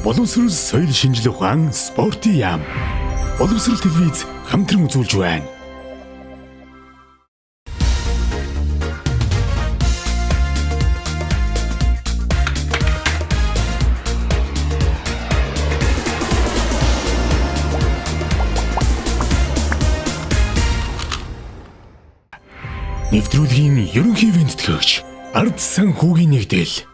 Боловсрол соёл шинжилгээ ухаан спортын яам. Боловсрол телевиз хамтран үзүүлж байна. Нэвтрүүлгийн Ерөнхий ивээн тэтгэгч Ард Санхүүгийн Нэгдэл.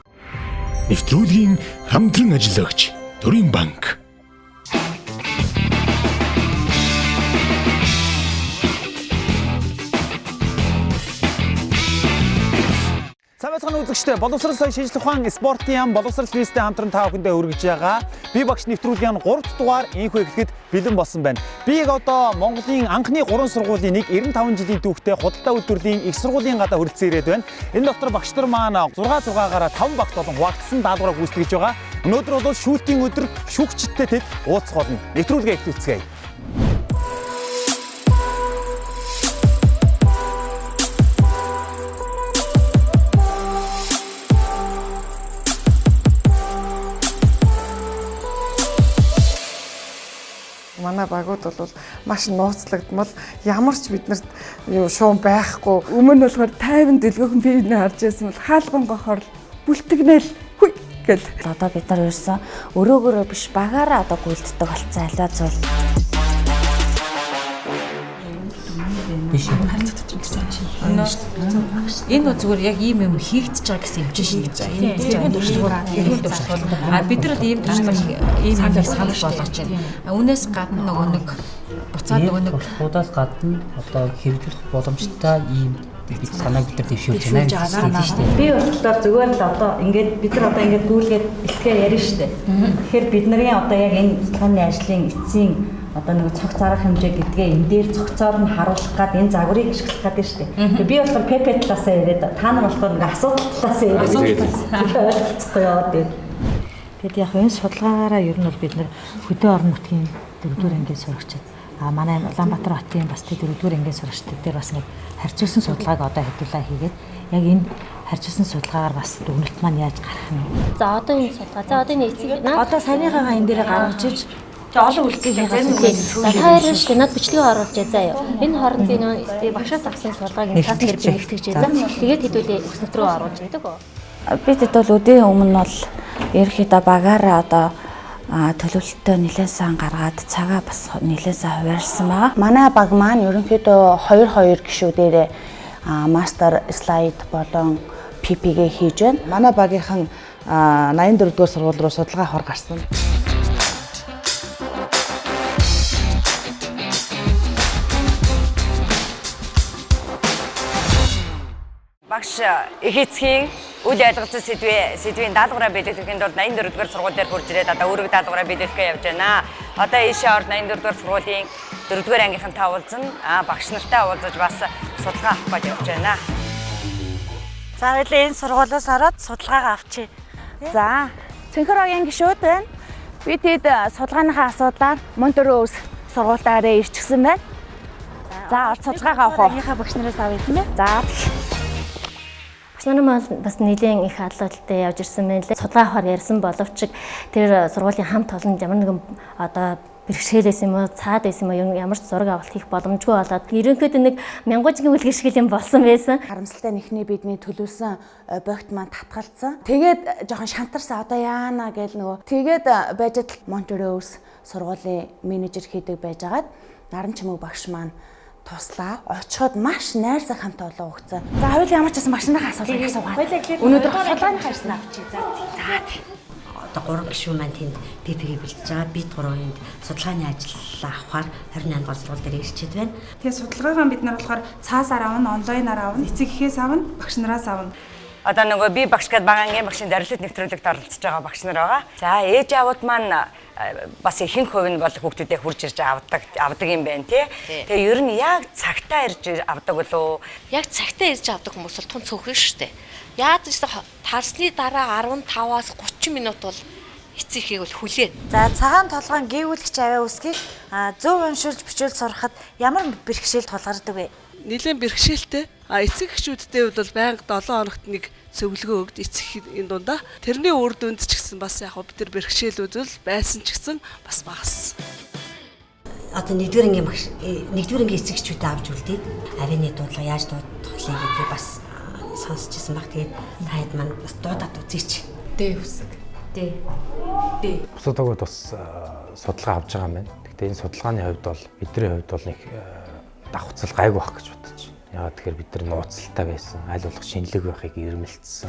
Нэвтрүүлгийн Хамтран ажиллагч Төрийн банк. Цагаас үзэгчтэй боловсрол соёл шинжилгээ ухаан спортын яам боловсрол телевизтэй хамтран та бүхэндээ хүргэж байгаа. Би багш нэвтрүүлгийн 3 дугаар энхүү эхлэхэд бэлэн болсон байна. Би яг одоо Монголын анхны 3 сургуулийн нэг 95 жилийн түүхтэй худалдаа үйлдвэрлэлийн их сургуулийн гадаа хүрэлцэн ирээд байна. Энэ доктор багш нар маань 6-6-аараа 5 багт болон хуваагдсан даалгавраа гүйцэтгэж байгаа. Өнөөдөр бол шүүлтийн өдөр шүүгчдтэй тэд уулзах болно. Нэвтрүүлгээ эхлүүлцгээе. Манай багууд бол маш нууцлагдмал ямар ч биднэрт шуум байхгүй. Өмнө нь болохоор 50 дэлгөөхэн филмээ харж байсан бол хаалган гохоор бүлтгэнэл хүй гэл. Одоо бид нар ерөөсөн өрөөгөөрөө биш багаараа одоо гүйлддэг болсон аливаа зүйл. Биш харилцаж байгаа чинь. Энэ зүгээр яг ийм юм хийгдэж байгаа гэсэн юм чинь гэж байна. Энэ туршлага бид нар ийм туршлага ийм санал болгож байна. Үүнээс гадна нөгөө нэг буцаад нөгөө нэг туршлагуудаас гадна одоо хэрэгжүүлэх боломжтой ийм бид санааг бид нар дэвшүүлж байна гэсэн үг шүү дээ. Би болохоор зүгээр л одоо ингээд бид нар одоо ингээд гүйлгээд бэлтгээ ярина шүү дээ. Тэгэхээр бид нарын одоо яг энэ цэцлэгийн ажлын эцсийн одоо нэг цогц зарах хэмжээ гэдгээ энэ дээр цогцоор нь харуулах гад энэ загварыг ашиглах гэдэг шүү дээ. Би болохоор ПП талаасаа яриад та нар болохоор нэг асуудал талаасаа яриад ойлголцохгүй яваад байна. Тэгэд яг энэ судалгаагаараа ер нь бол бид нар хөдөө орон нутгийн 4-р ангийн сурагчид манай Улаанбаатар хотын бас 4-р ангийн сурагчид дээр бас нэг харьцуулсан судалгааг одоо хэдүүлээ хийгээд яг энэ харьцуулсан судалгаагаар бас дүгнэлт маань яаж гарах нь. За одоо энэ судалгаа. За одоо энэ эцэг одоо саяныхаа энэ дээр гаргаж иж олон үлцгийг За таарна шүү дээ. Над бичлэгээ оруулж заа юу. Энэ хооронд би багшаас авсан судалгааг энэ цаасан дээр нэгтгэж заа. Тэгээд хэдүүлээ өснөт рүү оруулж идэг. Бид хэд бол өдөө өмнө бол ерөнхийдөө багаараа одоо төлөвлөлтөө нэлээд сан гаргаад цагаа бас нэлээд сан хуваарлсан байгаа. Манай баг маань ерөнхийдөө 2 гишүүдээр мастер слайд болон ПП-гээ хийж байна. Манай багийнхан 84 дугаар сургууль руу судалгаа хор гарсан. Багш эхэцхийн үйл ажиллагч сэдвийн даалгавраа биелүүлэхэд бол 84 дугаар сургууль дээр хурж ирээд одоо өөрөг даалгавраа биелүүлэхээ явж байна. Одоо ийшээ орд 84 дугаар сургуулийн 4-р ангийнхантай уулзсан багш нартай уулзаж бас судалгаа авах гэж явж байна. За хоёлаа энэ сургуулиас ороод судалгаагаа авчи. За Цэнхэр огийн гишүүд байна. Би тэд судалгааныхаа асуудлаар мөн 4 өвс сургуультаараа ирчихсэн байна. За орд судалгаагаа авах уу? Ангийнхаа багш нараас авъя тийм ээ. За Багш нар бас нэлийн их алуултад явж ирсэн байна лээ. Судалгаа авахар ярьсан боловч тэр сургуулийн хамт олонд ямар нэгэн одоо бэрхшээлээс юм уу, цаад байсан юм уу, ямар ч зураг авалт хийх боломжгүй болоод ерөнхийдөө нэг мянгуйжгийн үлгэршгэл юм болсон байсан. Харамсалтай нэхний бидний төлөвлөсөн богт маань татгалцсан. Тэгээд жоохон шантарсан одоо яана гээл нөгөө. Тэгээд байжгаад Монтероос сургуулийн менежер хийдэг байжгаад наран чимэг багш маань туслаа. Очиход маш найрсаг хамтаа болоо өгцөн. За хоёул ямар ч байсан багш нарын асуултыг асуугаад. Өнөөдөр судалгааны харьцан авчи. За. Одоо 3 гишүүн маань тэнд ПП-гээ бэлдэж байгаа. Бид 3 энд судалгааны ажил авахаар 28 дугаар сургууль дээр ирчээд байна. Тэгээ судалгаагаа бид нар болохоор цаасаар авна, онлайнаар авна, эцэг эхээс авна, багш нараас авна. Одоо нөгөө би багш гээд багангийн багшийн дарилт нэвтрүүлэгт оролцож байгаа багш нар байгаа. За ээж аавууд маань бас ихэнх хувь нь бол хүүхдүүдээ хурж ирж авдаг юм байна тий. Тэгээ ер нь яг цагтаа ирж авдаг болов уу? Яг цагтаа ирж авдаг хүмүүс бол тун цөөхөн шүү дээ. Яаж ч тарсны дараа 15-аас 30 минут бол эцэгхийг бол хүлээн. За цагаан толгойн гүйвүүлэгч аваа үсгийг зөв уншуулж бичүүл сурахад ямар бэрхшээл тулгардаг вэ? Нилээн бэрхшээлтэй. эцэг эхчүүдтэй бол байнга 7 хоногт нэг цөвлөгөө өгд эцэг энэ дундаа. Тэрний үр дүнд ч гэсэн бас яг бид нар бэрхшээлүүд бол байсан ч гэсэн бас багас. Одоо нэгдүгээр ангийн эцэгчүүдээ авч үлдээд авины дуудлага яаж дуудах вэ гэдгийг бас сонсчихсан баг. Тэгээд таад маань бас дуудаад үзээч. Дээ үсэг. Дээ. Бусад өгөөд бас судалгаа авч байгаа юм байна. Гэхдээ энэ судалгааны хувьд бол бидний хувьд бол нэг давхцал гайгүй байх гэж бодож байна. Яагаад тэгэхээр бид нар нууцлалтай байсан, аль болох шинэлэг байхыг эрмэлзсэн.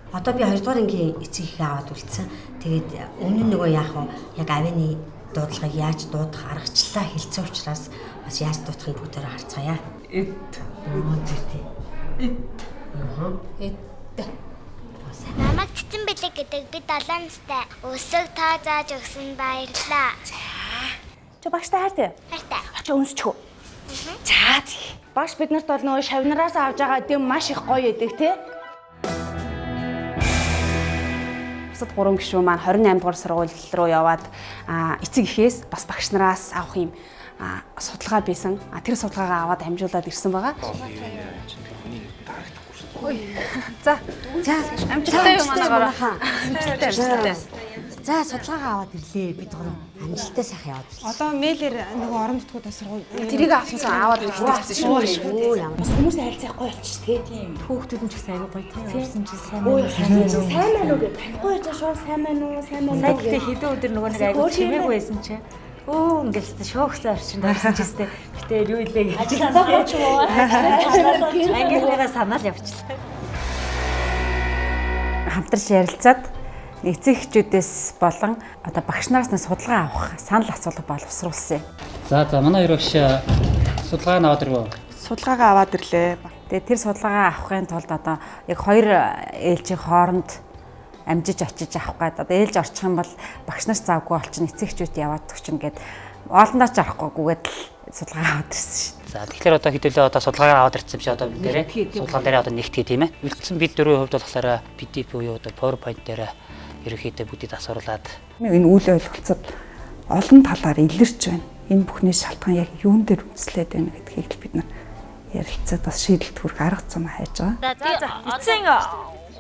Одоо би 2 дугаар ангийн эцэгийнхээ аваад үлдсэн. Тэгээд өмнө нь нөгөө яах вэ? Яг авины дуудлагыг яаж дуудах аргачлалаа хэлсэн учраас бас яаж дуудахыг бүгдээрээ харцгаая. Эд. Намайг Цэцэн Бэлэг гэдэг би 7 настай. Өсөг тоо зааж өгсөн баярлалаа. Чи багштай хайртай? Хайртай. Очоо өнсчихөө. За. Багш биднэрт бол нөгөө шавнараас авж байгаа дэм маш их гоё эдэг тий. Бусад 3 гишүүн маань 28 дугаар сургууль руу яваад эцэг эхээс бас багш нараас авах юм судалгаа байсан. Тэр судалгаагаа аваад амжуулаад ирсэн байгаа. За амжилттай юм анагаа. За судалгаагаа аваад ирлээ. Бид гурав амжилттай сайхан яваад ирлээ. Одоо мэйлэр нөгөө орон нутгуудаас сургууль тэрийг авсан аваад ирлээ шүү. Бас хүмүүсийн харилцаа гоё болчих тий. Хүүхдүүд нь ч гэсэн аягүй гоё тий. Ирсэн чинь сайн байна уу? Сайн байна уу гэж танихгүй байж шууд сайн байна уу? Сайн байна уу? Сайдтай хэдэн өдөр нөгөө нэг аягүй чимээгүй байсан чи. Ингээл шоогсоо орчинд орсон ч гэсэн гэтээ юу илээ гэж ангилгаа санаал явчихлаа. Хамтарч ярилцаад эцэг эхчүүдээс болон одоо багш нараас нь судалгаа авах санал асуулга боловсруулсан. За манай хоёр багш судалгааг аваад ирвэ. Судалгаагаа аваад ирлээ. Тэгээ тэр судалгаагаа авахын тулд одоо яг хоёр ээлжийн хооронд амжиж очиж авах гээд одоо ээлж орчих юм бол багш нарт завгүй болчихно эцэг эхчүүд яваад төгчнө гэд олондоо ч арахгүйгээд л судалгаа аваад ирсэн шүү. За тэгэхээр одоо хэдүүлээ одоо судалгаагаа аваад ирсэн биш одоо бид нэрээ судалгаан дээр одоо нэгтгэе тийм ээ. Үлдсэн бид дөрвийн хувьд болохоор PDF буюу одоо PowerPoint дээр ерөнхийдөө бүгдийг асуурлаад энэ үйл ойлголцод олон талаар илэрч байна. Энэ бүхний шалтгаан яг юун дээр үндэслээд байна гэдгийг л бид нар ярилцаад бас шийдэлт хүрэх арга зам хайж байгаа. За эцэг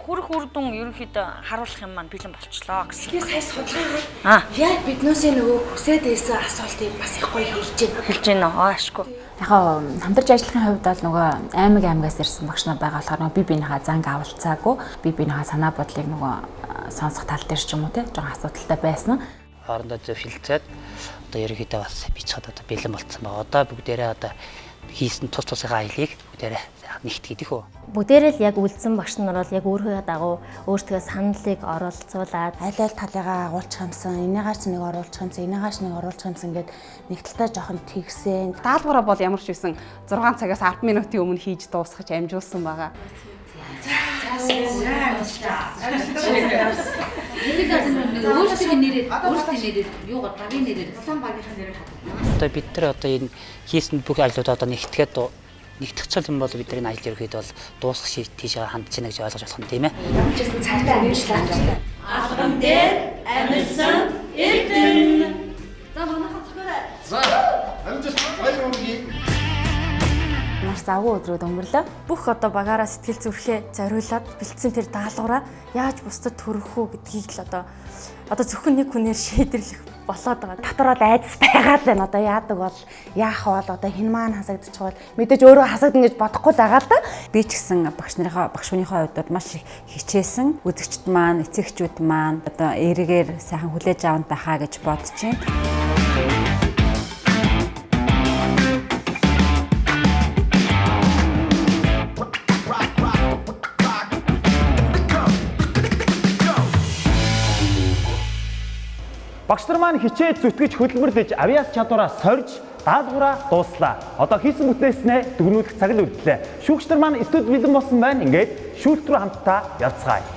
хүрх үрдүн ерөнхийдөө харуулах юм маань бэлэн болчлоо гэсэн. Тэгэхээр сая судалгаагаар яг биднээсээ нөгөө хүсээд байсан асуултыг бас их гоё хэлж байна. Аашгүй. Яг хамтарч ажиллахын хувьд бол нөгөө аймагаас ирсэн багш нар байгаа болохоор нөгөө би биенийхээ занг авалцаагүй, би биенийхээ санаа бодлыг нөгөө сонсох тал дээр ч юм уу те жоохон асуудалтай байсан. Хоорондоо зөвшөлдсөд одоо ерөнхийдөө бас бичээд одоо бэлэн болцсон байгаа. Одоо бүгдээрээ одоо хийсэн тус тусынхаа аялыг бүгдээрээ нэгтгэдэг үү. Бүгдээрээ л яг үлдсэн багш нар бол яг өөрхөө дагуу өөртөө саналыг оролцуулаад аль аль талыгаа агуулчих юмсан, энийгаарч нэг оруулчих юмсан, энийгаарч нэг оруулчих юмсан гэд нэг талтай жоохон тэгсэн. Даалгавраа бол ямар ч байсан 6 цагаас 10 минутын өмнө хийж дуусгаж амжуулсан байгаа. Өөрсдийн нэрээр юугаар багийн нэрээр улаан багийнхаа нэрээр одоо бид нар одоо энэ хийсэн бүх ажлууд одоо нэгтгэх цол юм бол бидний ажил ерөөд бол дуусах шийд тийшээ хандж байна гэж ойлгож болох юм тийм ээ. Ямарчсан цагдаа амжилтлаа. Алхам дээр амьсан эрдэнэ. За манайхан цогоорой. За амжилт баяр хүргэе. Маш завгүй өдрүүд өнгөрлөө. Бүх одоо багаараа сэтгэл зүрхээ зориулаад бэлдсэн тэр даалгавраа яаж бусдад төрөх үү гэдгийг л одоо зөвхөн нэг хүнээр шийдэрлэх болоод байгаа. Дотороо айдас байгаад байна. Одоо яадаг бол яах вэ? Одоо хэн маань хасагдчих бол мэдээж өөрөө хасагдана гэж бодохгүй л байгаа л да. Би ч гэсэн багш хүнийхээ хувьд маш их хичээсэн. Үзэгчд маань, эцэгчүүд маань одоо эргээр сайхан хүлээж аван байхаа гэж бодож байна. Багш нар маань хичээж зүтгэж хөдөлмөрлөж авиас чадвараа сорж даалгавраа дууслаа. Одоо хийсэн бүтээснээ дүгнүүлэх цаг л үлдлээ. Шүүгч нар маань студ бэлэн болсон байна. Ингээд шүүлт рүү хамтдаа явцгаая.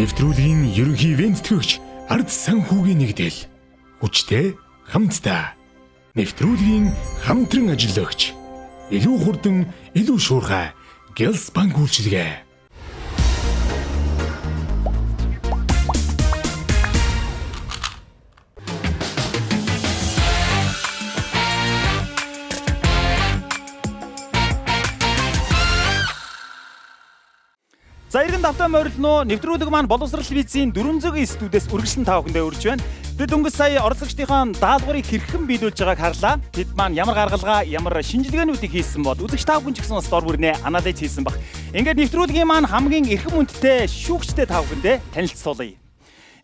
Нэвтрүүлгийн ерөнхий ивээн тэтгэгч Ард Санхүүгийн Нэгдэл. Хүчтэй хамтдаа. Нэвтрүүлгийн хамтран ажиллагч. Илүү хурдан, илүү шуурхай. Гялс банк үйлчилгээ. За иргэн давтаа морилно нэвтрүүлэг маань боловсрол телевизийн 400 студиэс үргэлжлэн та бүхэндээ урьж байна. Бид өнгөрсөн сая оролцогчдын даалгаврыг хэрхэн биелүүлж байгааг харлаа. Бид маань ямар гаргалгаа, ямар шинжилгээнүүдийг хийсэн бол үзэгч та бүхэн ч гэсэн бас дор бүрнээ анализ хийсэн баг. Ингээд нэвтрүүлгийн маань хамгийн эрхэм үнэтэй шүүгчтэй та бүхэндээ танилцуулъя.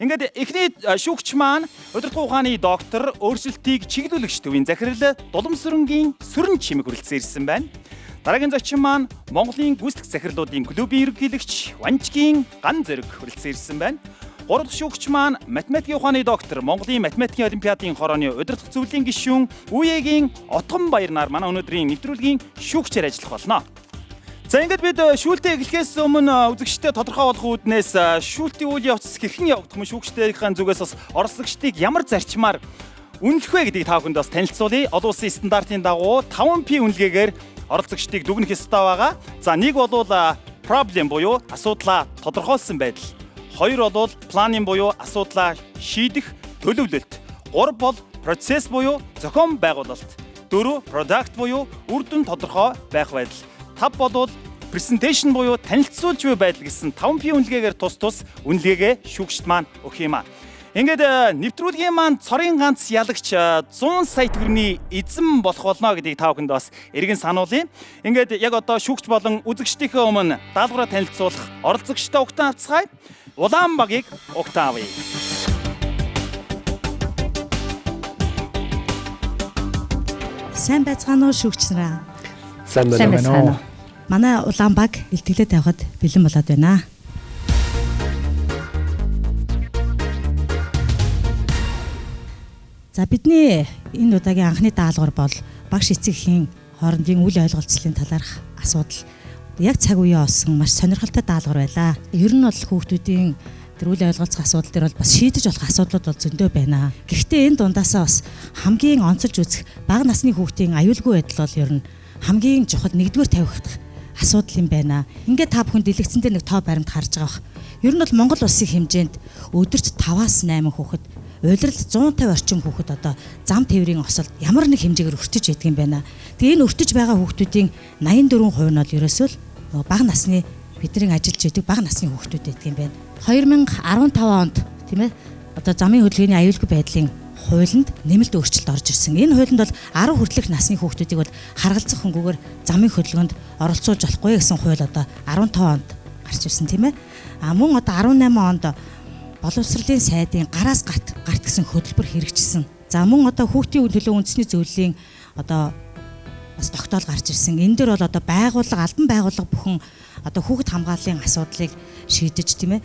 Ингээд эхний шүүгч маань удирдлагын ухааны доктор, өөрчлөлтийг чиглүүлэгч төвийн захирал Боловсролын сүрэн чимэг хүрэлцэн ирсэн байна. Дараагийн зочин маань Монголын гүйцэтгэх захирлуудын клубын ерөнхийлөгч Ванчгийн ган зэрэг хүрэлцэн ирсэн байна. Гурав дахь шүүгч маань математикийн ухааны доктор, Монголын математикийн олимпиадын хорооны удирдах зөвлөлийн гишүүн Үегийн Отгон Баярнаар манай өнөөдрийн нэвтрүүлгийн шүүгчээр ажиллах болно. За ингээд бид шүүлтээ эхлэхээс өмнө үзэгчдэд тодорхой болох үүднээс шүүлтийн үйл явц хэрхэн явагдах юм шүүгчдийн зүгээс бас оролцогчдыг ямар зарчмаар үнэлэх вэ гэдгийг та бүхэнд бас танилцуулъя. Олон улсын стандартын дагуу 5P үнэлгээгээр оролцогчдыг дүгнэх ёстой байгаа. За нэг бол проблем буюу асуудлаа тодорхойлсон байдал. Хоёр бол планинг буюу асуудлаа шийдэх төлөвлөлт. Гурав бол процесс буюу зохион байгуулалт. Дөрөв product буюу үр дүн тодорхой байх байдал. Тав бол presentation буюу танилцуулж буй байдал гэсэн 5P үнэлгээгээр тус үнэлгээгээ шүүгчд маань өгөх юм аа. Ингээд нэвтрүүлгийн маань цорын ганц ялагч 100 сая төгрөгийн эзэн болох болно гэдгийг та бүхэнд бас эргэн сануулъя. Ингээд яг одоо шүүгч болон үзэгчдийнхээ өмнө даалгавраа танилцуулах оролцогчтой угтан авцгаая. Улаан багийг угтан авъя. Сайн байцгаана уу шүүгч нараа? Сайн байна уу? Манай улаан баг илтгэлээ тавихад бэлэн болоод байна. За бидний энэ удаагийн анхны даалгавар бол багш эцэгхийн хоорондын үл ойлголцлын талаарх асуудал. Яг цаг үеэ олсон маш сонирхолтой даалгавар байлаа. Ер нь бол хүүхдүүдийн тэр үл ойлголцох асуудал дээр бол бас шийдэж болох асуудлууд бол зөндөө байна. Гэхдээ энэ дундаасаа бас хамгийн онцолж үзэх бага насны хүүхдийн аюулгүй байдал бол ер нь хамгийн чухал нэгдүгээр тавих асуудал юм байна. Ингээд та бүхэн дэлгэцэн дээр нэг тоо баримт харж байгаа бох. Ер нь бол Монгол улсын хэмжээнд өдөрт 5-8 хүүхэд, уйлралд 150 орчим хүүхэд одоо зам тээврийн осолд ямар нэг хэмжээгээр өртөж идэг юм байна. Тэгээ энэ өртөж байгаа хүүхдүүдийн 84% нь бол ерөөсөө л бага насны бидний ажиллаж идэг бага насны хүүхдүүд байдаг юм байна. 2015 онд тийм ээ одоо замын хөдөлгөөний аюулгүй байдлын хуулинд нэмэлт өөрчлөлт орж ирсэн. Энэ хуулинд бол 10 хүртэлх насны хүүхдүүдийг бол харгалзах хөнгөөр замын хөдөлгөөнд оролцуулж болохгүй гэсэн хууль одоо 15 онд гарч ирсэн тийм ээ. Мөн одоо 18 онд боловсролын сайдын гараас гарт гэсэн хөтөлбөр хэрэгжсэн. За мөн одоо хүүхдийн төлөө үндэсний зөвлөлийн одоо бас тогтоол гарч ирсэн. Энэ дээр бол одоо байгууллага, албан байгууллага бүхэн одоо хүүхэд хамгааллын асуудлыг шийдэж тийм ээ.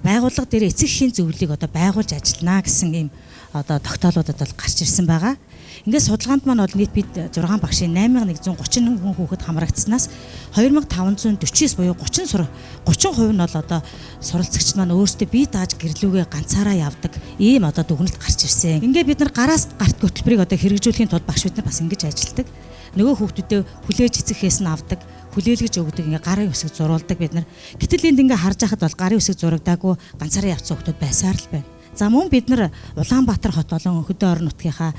Байгууллага дээр эцэгхийн зөвлөлийг одоо байгуулж ажиллана гэсэн ийм одоо тогтоолуудад бол гарч ирсэн байгаа. Ингээд судалгаанд маань бол нийт бид 6 багшийн 8131 хүүхэд хамрагдсанаас 2549 буюу 30% нь бол одоо суралцагчид маань өөрсдөө бие дааж гэрлүүгээ ганцаараа явдаг ийм одоо дүгнэлт гарч ирсэн. Ингээд бид нар гараас гарт хөтөлбөрийг одоо хэрэгжүүлэхийн тулд багш бид нар бас ингэж ажилладаг. Нөгөө хүүхдүүдэд хүлээж эцэгхээс нь авдаг, хүлээлгэж өгдөг, ингээ гарын үсэг зурулдаг бид нар. Гэтэл энд ингээ харж байхад бол гарын үсэг зурагдаагүй ганцаараа явцсан хүүхдүүд байсаар л байна. За мөн бид нар Улаанбаатар хот болон хөдөө орон нутгийнхаа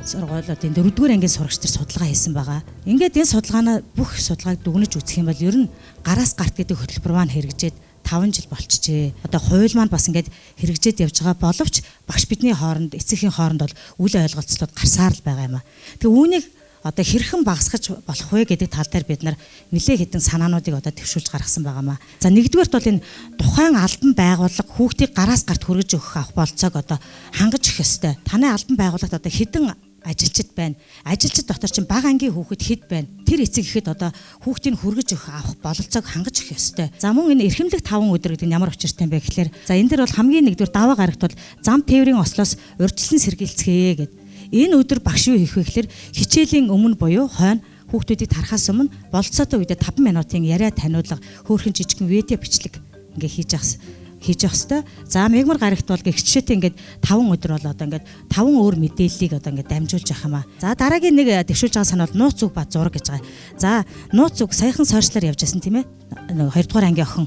сургуулиудын 4-р ангийн сурагч нар судалгаа хийсэн байгаа. Ингээд энэ судалгаанаа бүх судалгааг дүгнэж үзэх юм бол ер нь гараас гарт гэдэг хөтөлбөр маань хэрэгжээд 5 жил болчихжээ. Одоо хууль маань бас ингээд хэрэгжээд явж байгаа боловч багш бидний хооронд эцэгхийн хооронд бол үл ойлголцлууд гарсаар л байгаа юм аа. Тэгээ үүнийг одоо хэрхэн багасгаж болох вэ гэдэг тал дээр бид нар нэлээд хэдэн санаануудыг одоо төвшүүлж гаргасан байгаамаа. За нэгдүгээрт бол энэ тухайн албан байгууллага хүүхдийг гараас гарт хүргэж өгөх авах болцоог одоо хангаж өгөх ёстой. Таны албан байгууллагт одоо хэдэн ажилчид байна. Ажилчид дотор чинь бага ангийн хүүхэд хэд байна. Тэр эцэг ихэд одоо хүүхдийг хүргэж өгөх авах бололцоог хангаж өгөх ёстой. За мөн энэ эрхэмлэг 5 өдөр гэдэг нь ямар учиртай юм бэ гэхээр за энэ дэр бол хамгийн нэгдүгээр даваа гарагт бол зам тээврийн ослоос урьдчилан сэргийлцгээе гэдэг. Энэ өдөр багш юу хийх вэ гэхээр хичээлийн өмнө буюу хойно хүүхдүүдийг тарахаас өмнө болцоотой үедээ 5 минутын яриа таниулга хөөрхөн жижигхэн видео бичлэг ингээ хийж явах хэвээр. За мегмар гарагт бол гихчээтэй ингээд 5 өдөр бол одоо ингээд 5 өөр мэдээллийг одоо ингээд дамжуулж явах юм аа. За дараагийн нэг дэвшүүлж байгаа санаа бол нууц зүг ба зураг гэж байгаа. За нууц зүг саяхан сошиалаар явж байсан тийм ээ. 2-р ангийн охин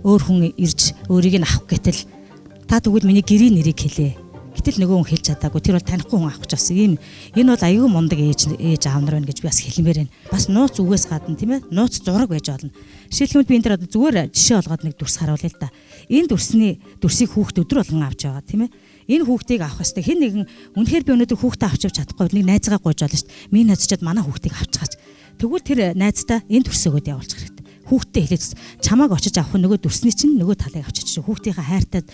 өөр хүн ирж өөрийг нь авах гэтэл та тэгвэл миний гэрийн нэрийг хэлээ Гэтэл нөгөө хүн хэлж чадаагүй. Тэр бол танихгүй хүн авах гэж бас ийм энэ бол аюу мундаг ээж аав нар байна гэж би бас хэлмээр байна. Бас нууц үгээс гадна тийм ээ нууц зураг байж болно. Жишээлбэл би энэ дээр одоо зүгээр жишээ олгоод нэг дүрс харуулъя л да. Энэ дүрсийг хүүхд өдөр болгон авч байгаа тийм ээ. Энэ хүүхдийг авах хэвээр хэн нэгэн үнэхээр би өнөөдөр хүүхдээ авч чадахгүй нэг найзгаа гуйж болно шүү дээ. Миний найз чад манай хүүхдийг авчихаач. Тэгвэл тэр найздаа энэ дүрс өгөөд явуулчих хэрэгтэй. Хүүхдтэй хэлээд чамааг очиж авах нөгөө дүрсний чинь нөгөө талыг авчиж хүүхдийнхээ хайртай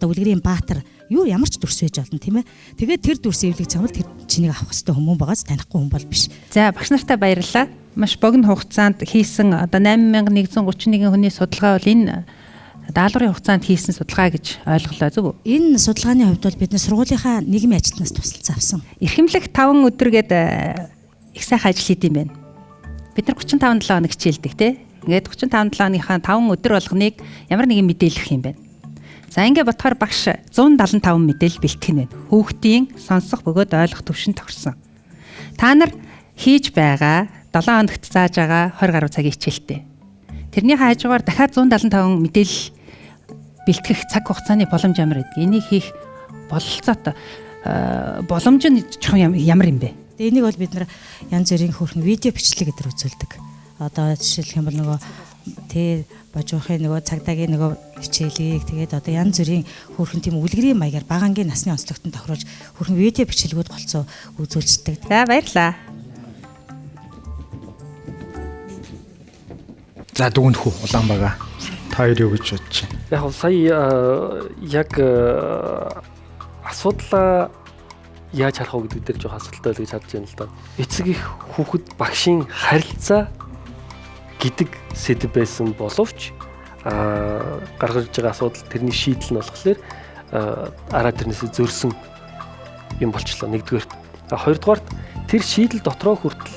үлгэрийн баатар юу ямар ч дүрс байж болно тийм ээ. Тэгээд тэр дүрс эвлэг чамд тэр чинийг авах хэрэгтэй хүмүүс байгаас танихгүй хүн бол биш. За багш нартай баярлалаа. Маш богино хугацаанд хийсэн одоо 8131 хүний судалгаа бол энэ даалгаврын хугацаанд хийсэн судалгаа гэж ойлголоо зөв үү? Энэ судалгааны хувьд бол бид нар сургуулийнхаа нийгмийн ажилтнаас тусалцсан авсан. Эрхэмлэх 5 өдөр гэдэг их сайхан ажил хийдэм байна. Бид нар 35 7 хоног хичээлдэг тий. Ингээд 35 7 хоногийнхаа 5 өдөр болгоныг ямар нэгэн мэдээлэх юм байна. За ингээд бодохоор багш 175 мэдээлэл бэлтгэх нь байна. Хүүхдийн сонсох бөгөөд ойлгох төвшин тохирсон. Та нар хийж байгаа 7 хоногт зааж байгаа 20 гаруй цагийн хичээлтэй. Тэрний хажуугаар дахиад 175 мэдээлэл бэлтгэх цаг хугацааны боломж ямар гэдэг. Энийг хийх бололцоотой боломж нь ямар юм бэ? Энийг бол бид нар янз бүрийн хөрхөн видео бичлэг гэдэр үзүүлдэг. Одоо жишээлх юм бол нөгөө божоохын нөгөө цагдаагийн нөгөө хичээлийг тэгээд одоо янз бүрийн хөрхөн тийм үлгэрийн маягаар багангийн насны онцлогтод тохируулж хөрхөн видео бичлэгүүд голцоо үзүүлждэг. За баярлаа. За дүгнэхүү Улаанбаага. Та хоёр юу гэж бодож байна? Яг сая яг асуудлаа яаж харах вэ гэдэг дээр жоох асуудалтай л гэж харж байна л да. Эцэг их хүүхэд багшийн харилцаа гэдэг сэдв байсан боловч гаргаж байгаа асуудал тэрний шийдэл нь болохоор араа тэрнээсээ зөрсөн юм болчлоо нэгдүгээрт. Хоёрдугаарт тэр шийдэл дотроо хүртэл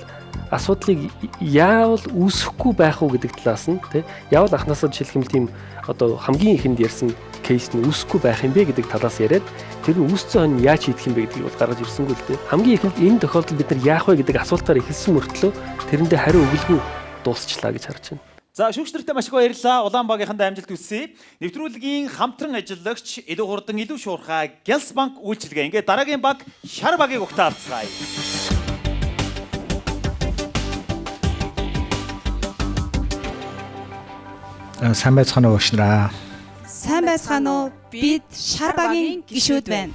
асуудлыг яавал үүсэхгүй байх уу гэдэг талаас нь тий яавал анхнаасаа жишээлх юм тийм одоо хамгийн ихэнд ярьсан кейс нь үүсэхгүй байх юм бэ гэдэг талаас яриад тэр нь үүссэн хойно яаж шийдэх юм бэ гэдгийг бол гаргаж ирсэнгүй л тий хамгийн ихэнд энэ тохиолдолд бид нар яах вэ гэдэг асуултаар эхэлсэн мөртлөө тэрэндээ хариу өгөлгүй дуусчлаа гэж харж байна. За шүүгч нартай маш их баярлалаа. Улаанбаагийнханд амжилт хүсье. Нэвтрүүлгийн хамтран ажиллагч илүү хурдан илүү шуурхай Гялс банк үйлчилгээ. Ингээд дараагийн банк Шар багийг угтаалцгаая. Сайн байцгаана уу багш нараа. Сайн байцгаана уу? Бид Шар багийн гишүүд байна.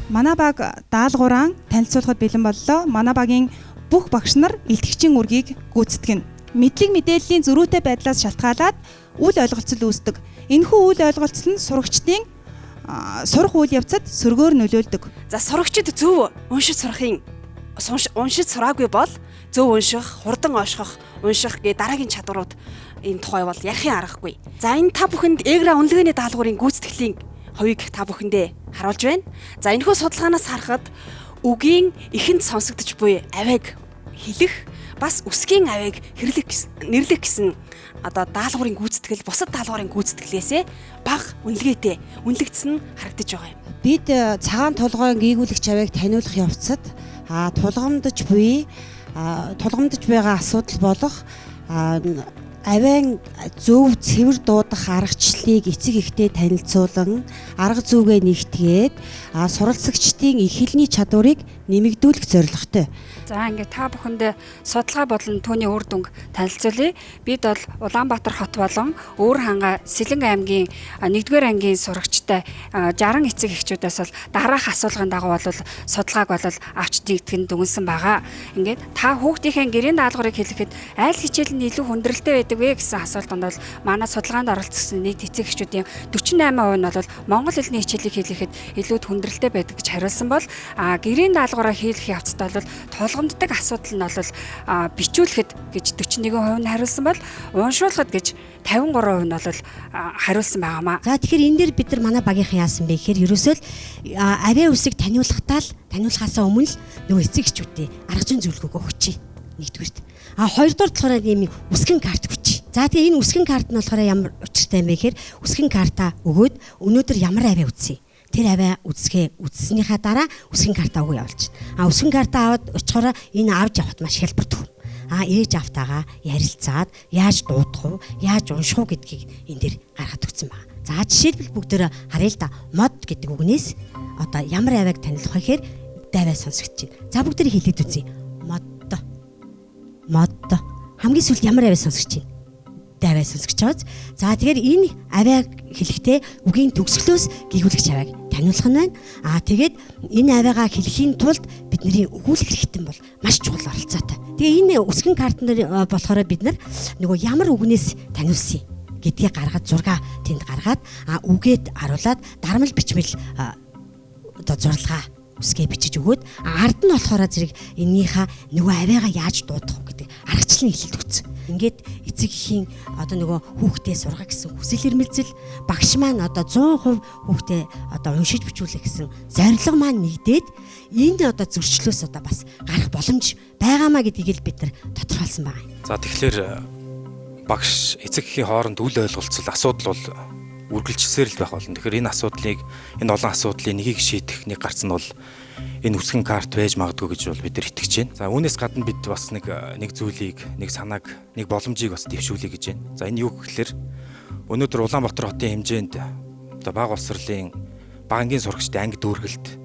Манай баг даалгавраа танилцуулахад бэлэн боллоо. Манай багийн бүх багш нар илтгэгчийн үргийг гүйцэтгэнэ. Мэдлэг мэдээллийн зөрүүтэй байдлаас шалтгаалаад үл ойлголцол үүсдэг. Энэхүү үл ойлголцол нь сурагчдын сурах үйл явцад сөргөөр нөлөөлдөг. За сурагчид зөв уншиж сурахын уншиж сураагүй бол зөв унших, хурдан ооших, унших гэ дараагийн чадварууд энэ тухай бол ярихын аргагүй. За энэ та бүхэнд эгра үнэлгээний даалгаврын гүйцэтгэлийн хувийг та бүхэндээ харуулж байна. За энэхүү судалгаанаас харахад үгийн ихэнд сонсогдож буй авийг хэлэх бас үсгийн авийг нэрлэх гэсэн одоо даалгаврын гүйцэтгэл бусад даалгаврын гүйцэтгэлээсээ бага үнэлгээтэй үнэлэгдсэн нь харагдаж байгаа юм. Бид цагаан толгойн гийгүүлэгч авийг таниулах явцад тулгамдж байгаа асуудал болох авийн зөв цэвэр дуудах аргачлалыг эцэг эхтэй танилцуулан арга зүйгээ нэгтгээд суралцагчдын их хэлний чадварыг нэмэгдүүлэх зорилготой. За ингээд та бүхэнд судалгаа болон түүний үр дүнг танилцуулъя. Бид бол Улаанбаатар хот болон Өвөр ханга Сэлэн аймгийн 1-р ангийн сурагчтай 60 эцэг эхчүүдээс бол дараах асуулгын дагуу бол судалгааг бол авч дийгдэх нь дүнсэн байгаа. Ингээд та хүүхдийнхээ гэрийн даалгаврыг хэлэхэд аль хичээл нь илүү хүндрэлтэй байдаг вэ гэсэн асуултанд бол манай судалгаанд оролцсон нийт эцэг эхчүүдийн 48% нь бол монгол хэлний хичээлийг хэлэхэд илүү хүндрэлтэй байдаг гэж хариулсан бол гэрийн даалгавраа хийх явцдаа бол тулгамддаг асуудал нь бол бичүүлэхэд гэж 41% нь хариулсан бол уншуулахад гэж 53% нь бол хариулсан байгаамаа. За тэгэхээр энэ дээр бид нар манай багийнхан яасан бэ гэхээр ерөөсөө л авиа үсийг таниулахаасаа өмнө л нөгөө эцэг эхчүүдтэй арга зүйн зөвлөгөөгөө өгчээ. Нэгдүгürt. Хоёрдугаар болохоор ийм үсгэн карт өгчээ. За тэгээ энэ үсгэн карт нь болохоор ямар учиртай юм бэ гэхээр үсгэн картаа өгөөд өнөөдөр ямар авиа үзье. Тэр авиа үзснийхаа дараа үсгэн картаа өгөө явуулчих. Үсгэн картаа аваад очихоор энэ авч явахд маш хялбар төв. ээж автагаа ярилцаад яаж дуудах уу, яаж унших уу гэдгийг энэ дээр гаргад өгсөн байна. За жишээлбэл бүгдөө харъя л да. Мод гэдэг үгнээс одоо ямар авийг танилцах вэ гэхээр даваа сонсогдож байна. За бүгдээ хэлээд үзье. Мод. Хамгийн сүүлд ямар авийг сонсогдож байна? Даваа сонсогдож байгаа. За тэгэхээр энэ авийг хэлэхдээ үгийн төгсгөлөөс гүйгүүлэгч авийг таниулах нь байна. Тэгээд энэ авиагаа хэлэхийн тулд бидний өгүүлэх хэрэгтэн бол маш чухал оролцоотой. Тэгээ энэ үсгэн картнэр болохоор бид нар нөгөө ямар үгнээс таниулсан гэдгийг гаргаад зураг тэнд гаргаад үгээд харуулад дарамл бичмэл одоо зурлагаа үсгээ бичиж өгөөд ард нь болохоор зэрэг энийхээ нөгөө авиагаа яаж дуудах вэ гэдэг аргачлалын хэлэлт өгсөн. Ингээд эцэг эхийн одоо нөгөө хүүхдээ сургах гэсэн хүсэл эрмэлзэл багш маань одоо 100% хүүхдээ одоо уншиж бичүүлэх гэсэн зорилго маань нэгдээд энэ одоо зөрчлөөс одоо бас гарах боломж байгаамаа гэдгийг л бид нар тодорхойлсон байгаа юм. За тэгэхээр багш эцэг эхийн хооронд үл ойлголцол асуудал бол үргэлжилсээр л байх болно. Тэгэхээр энэ олон асуудлыг нэгийг шийдэх нэг гарц нь бол энэ үсгэн карт байж магадгүй гэж бол бид нар итгэж байна. За үүнээс гадна бид бас нэг зүйлийг, нэг санааг, нэг боломжийг бас дэвшүүлье гэж байна. За энэ юу гэхээр өнөөдөр Улаанбаатар хотын хэмжээнд одоо бага боловсролын банкын сурагчдын анги дүүргэлт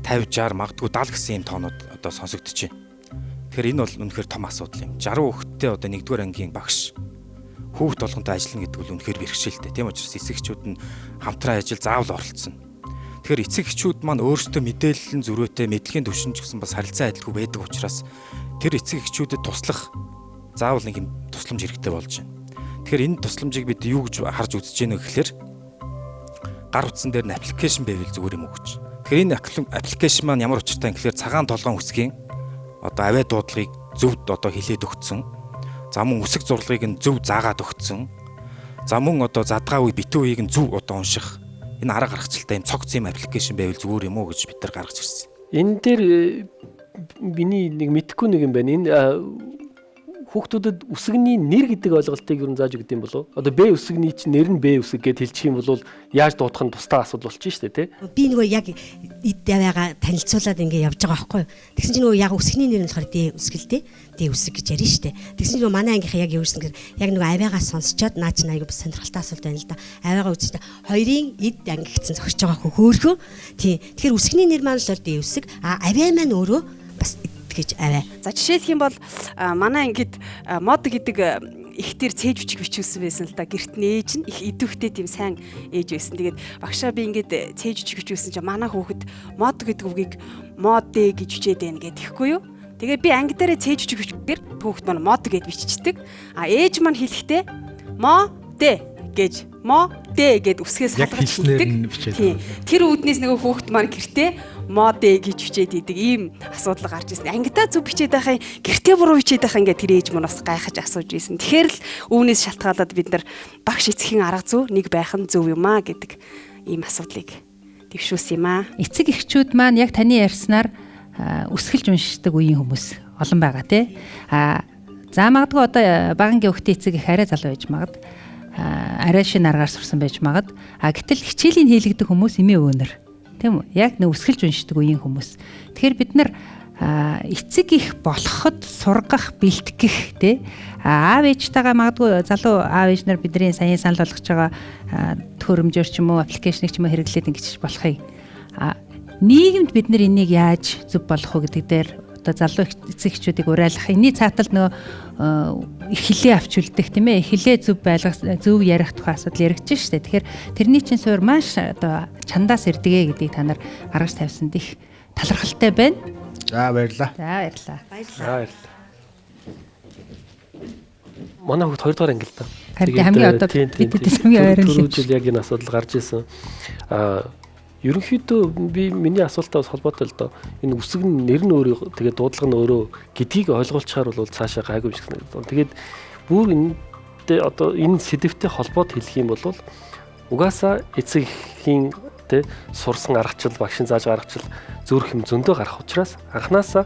50, 60, магадгүй 70 гэсэн юм тоонууд одоо сонсогдож байна. Тэгэхээр энэ бол үнэхээр том асуудал юм. 60 хүүхэдтэй одоо 1-р ангийн багш хүүхд болгонтой ажиллана гэдэг бол үнэхээр бэрхшээлтэй. Тийм учраас эцэгчүүд нь хамтран ажил заавал оролцсон. Тэгэхээр эцэгчүүд маань өөрсдөө мэдээлэл зөрүүтэй мэдлэгийн түвшин ч гэсэн бас харилцаа адилгүй байдаг учраас тэр эцэгчүүдэд туслах заавал нэг юм тусламж хэрэгтэй болж байна. Тэгэхээр энэ тусламжийг бид юу гэж харж үзэж байна вэ гэхээр гар утсан дээр нь аппликейшн байвал зүгээр юм уу гэж. Тэгэхээр энэ аппликейшн маань ямар учиртай юм гэхээр цагаан толгоон үсгийн одоо авиа дуудлагыг зөвд одоо хэлээд өгсөн. За мөн үсэг зурлагыг нь зөв заагаад өгсөн. За мөн одоо задгаа үе битүү үеийг нь зөв одоо унших энэ арга гаргачлалтай юм цогц юм аппликейшн байвал зүгээр юм уу гэж бид нар гаргаж ирсэн. Энэ дээр миний нэг мэдхгүй нэг юм байна. Энэ хүүхдүүдэд үсгний нэр гэдэг ойлголтыг юу зааж өгд юм болов? Одоо Б үсгний чинь нэр нь Б үсэг гэж хэлчих юм бол яаж дуудах нь тустай асуудал болчих шүү дээ, тий? Би нөгөө яг эд давяага танилцуулаад ингэ явж байгаа байхгүй юу? Тэгсэн чинь нөгөө яг үсгний нэр нь болохоор Д үсгэлтэй. Д үсэг гэж ярина шүү дээ. Тэгсэн чинь нөгөө манай ангийнхаа яг юу гэсэн гэхээр яг нөгөө авиагаас сонсчоод наа чинь аягүй бас сонирхолтой асуулт байна л да. Авиагаа үзчихээ хоёрын эд анги гэсэн зогсож байгаа хөөхөө. Тий. Тэгэхээр үсгний нэр маань л Д үсэг. Авиа маань өөрөө бас гэж аваа. За жишээлх юм бол манай ангид мод гэдэг ихтэр цээж бичиг бичүүлсэн байсан л да. Гэрт нь ээж нь их идэвхтэй тийм сайн ээж байсан. Тэгээд багшаа би ингээд цээж бичиг бичүүлсэн чинь манай хүүхэд мод гэдэг үгийг мод гэж бичээд байна гэдэг ихгүй юу? Тэгээд би анги дээрээ цээж бичиг бичгээр хүүхэд маань мод гэж биччихдэг. Ээж маань хэлэхдээ мо дэ гэж мо дэ гэд үсгээс салгаж хэлдэг. Тэр үүднээс нөгөө хүүхэд маань гэртээ мод гэж бичээд идэг ийм асуудал гарч ирсэн. Ангидаа зөв бичээд байхын гэртээ буруу бичээд байхын ингээд тэр ээж маань бас гайхаж асууж ирсэн. Тэгэхээр л үүнээс шалтгаалаад бид нар багш эцгийн арга зүй нэг байх нь зөв юм аа гэдэг ийм асуудлыг дэвшүүлсэн юм аа. Эцэг эхчүүд маань яг таны ярьснаар үсгэлж уншдаг үеийн хүмүүс олон байгаа тий. За магадгүй одоо багангийн хүүхдийн эцэг их арай залуу байж магад. Арай шинэ аргаар сурсан байж магад. Гэтэл хичээлийн хийлэгдэх хүмүүс эмээ өвөнөр. Тийм үү? Яг нэг үсгэлж уншдаг үеийн хүмүүс. Тэгэхээр бид нар эцэг их болоход сургах, бэлтгэх тий. Аав ээжтэйгээ магадгүй залуу аав ээж нар бидний саяхан санал болгож байгаа төхөөрөмжөөр ч юм уу, аппликейшнийг ч юм уу хэрэглээд ингэж болохыг. Нийгэмд бид нар энийг яаж зөв болох вэ гэдэг дээр одоо залуу эцэг эхчүүдийг уриалах. Энийний цаатал нөгөө эхлээ авч үлдэх тийм ээ. Эхлээ зөв байлгах, зөв ярих тухай асуудал яригдж штэ. Тэгэхээр тэрний чинь суурь маш одоо чандаас ирдэгэ гэдгийг та нар гаргаж тавьсанд их талархалтай байна. За баярлалаа. За баярлалаа. Баярлалаа. Манай хүүхд 2 дугаар анги л да. Тэгээд хамгийн одоо бидэд хамгийн ойрын түрүү жил яг энэ асуудал гарч ирсэн. Ерөнхийдөө би миний асуултаа бас холбоотой л доо. Энэ үсэг нь нэр нь өөрөө тэгээд дуудлага нь өөрөө гэдгийг ойлгуулчихаар бол цаашаа гайгүй юм шиг санагдав. Тэгээд бүр энэ одоо энэ сэдвтэй холбоод хэлэх юм бол угаасаа эцэг эхийн тэ сурсан аргачлал, багшийн зааж аргачлал зөөрх юм зөндөө гарах учраас анханасаа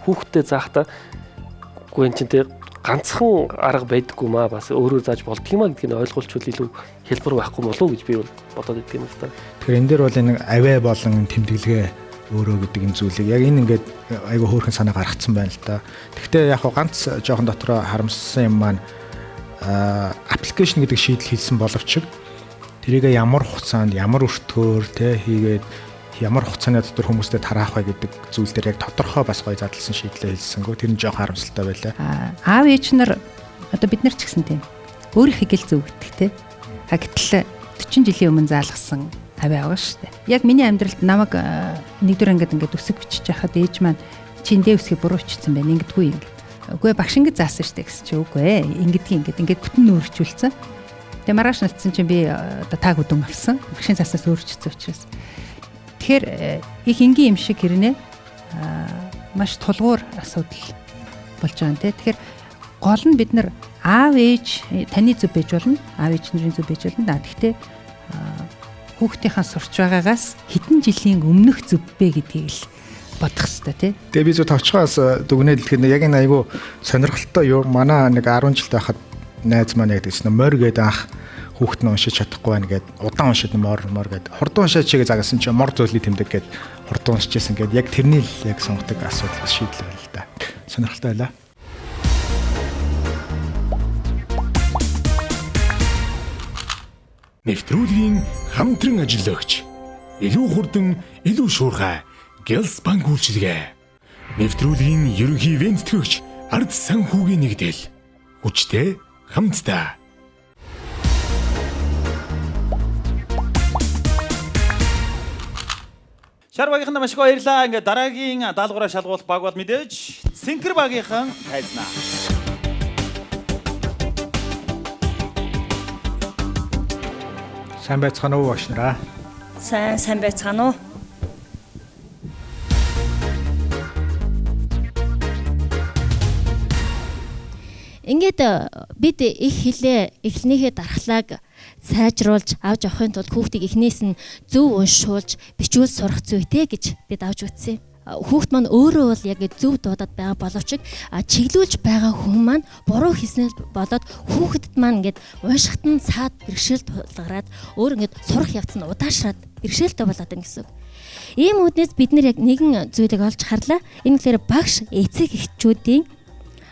хүүхдэд заахта үгүй энэ чинь ганцхан арга байдаггүй маа бас өөрөө зааж болдгиймаа гэдгийг ойлгуулчвал илүү хэлбэр байхгүй болов уу гэж би бол бодоод идэв юм л да. Тэгэхээр энэ дээр бол энэ авиа болон тэмдэглэгээ өөрөө гэдэг энэ зүйлийг яг энэ ингээд айгүй хөөрхөн санаа гаргацсан байна л да. Гэхдээ яг ганц жоохон дотроо харамссан юм маань аппликейшн гэдэг шийдэл хийсэн боловч тэрийг ямар хугацаанд ямар өртгөөр те хийгээд ямар хугацааны дотор хүмүүстэй тараах вэ гэдэг зүйл дээр яг тодорхой бас гоё задлсан шийдлээ хэлсэнгөө тэр нь жоохон харамсалтай байлаа. Аав ээж нар одоо бид нар ч гэсэн тийм өөрийнхөө гэл зөв гэдэг те. Гэтэл 40 жилийн өмнө заалгасан аваа байгаа шүү дээ. Яг миний амьдралд намайг нэгдүгээр ангид ингээд үсэг бичиж байхад ээж маань чи эндээ үсгийг буруу бичсэн байна ингэдэггүй ингэ. Үгүй багш ингэ заасан шүү дээ гэсэн чи үгүй ээ ингэдгийг ингээд бүтэн өөрчүүлсэн. Тэгээ маргааш натсан чинь би одоо тааг үдэн авсан. Багшийн заасаас өөрчилсөн учраас. Тэгэхээр их энгийн юм шиг хэрнээ маш тулгуур асуудал болж байгаа юм те. Тэгэхээр гол нь бид нар аав ээж таны зөв байж болно. Аав ээж нарын зөв байж болно. Гэхдээ хүүхдийнхаа сурч байгаагаас хэдэн жилийн өмнөх зөв бэ гэдгийг л бодох хэрэгтэй тий. Тэгээ би зөв товчгоос дүгнээд хэлэхэд яг энэ айгүй сонирхолтой юу. Манай нэг 10 жил байхад найз маань яг гэсэн морь гэдэг анх хүүхэд нь уншиж чадахгүй байна гэд удаан уншиж мор гэд хурдан уншаач чигээ загасан чинь мор зөөлний тэмдэг гэд хурдан уншижсэн гэд яг тэрний л яг сонгодог асуудал шийдэл байна л да. Сонирхолтой байлаа. Нэвтрүүлгийн хамтран ажиллагч илүү хурдан илүү шуурхай Гялс банк үйлчилгээ. Нэвтрүүлгийн ерөнхий ивээн тэтгэгч Ард Санхүүгийн Нэгдэл. Хүчтэй хамтдаа. Шар багийнханд маш их баярлалаа. Ингээд дараагийн даалгавраа шалгуулах баг бол мэдээж Цэнхэр багийнхан тайлзнаа. Сайн байцгаана уу багш нараа? Сайн байцгаана уу? Ингээд бид их хэлээ эхлэнийхээ дархлааг сайжруулж авч явахын тулд хүүхдийг эхнээс нь зөв уншуулж бичүүл сурах зүйтэй гэж бид авч үзсэн. Хүүхд маань өөрөө бол яг зөв дуудаад байгаа боловч чиглүүлж байгаа хүн маань буруу хийснээр болоод хүүхдэд маань ингээд уншихад нь цаад бэрхшээл тулгараад өөр ингээд сурах явц нь удаашраад бэрхшээлтэй болоод байна гэсэн. Ийм үднээс бид нэр яг нэгэн зүйлийг олж харлаа. Энэ гэхээр багш эцэг эхчүүдийн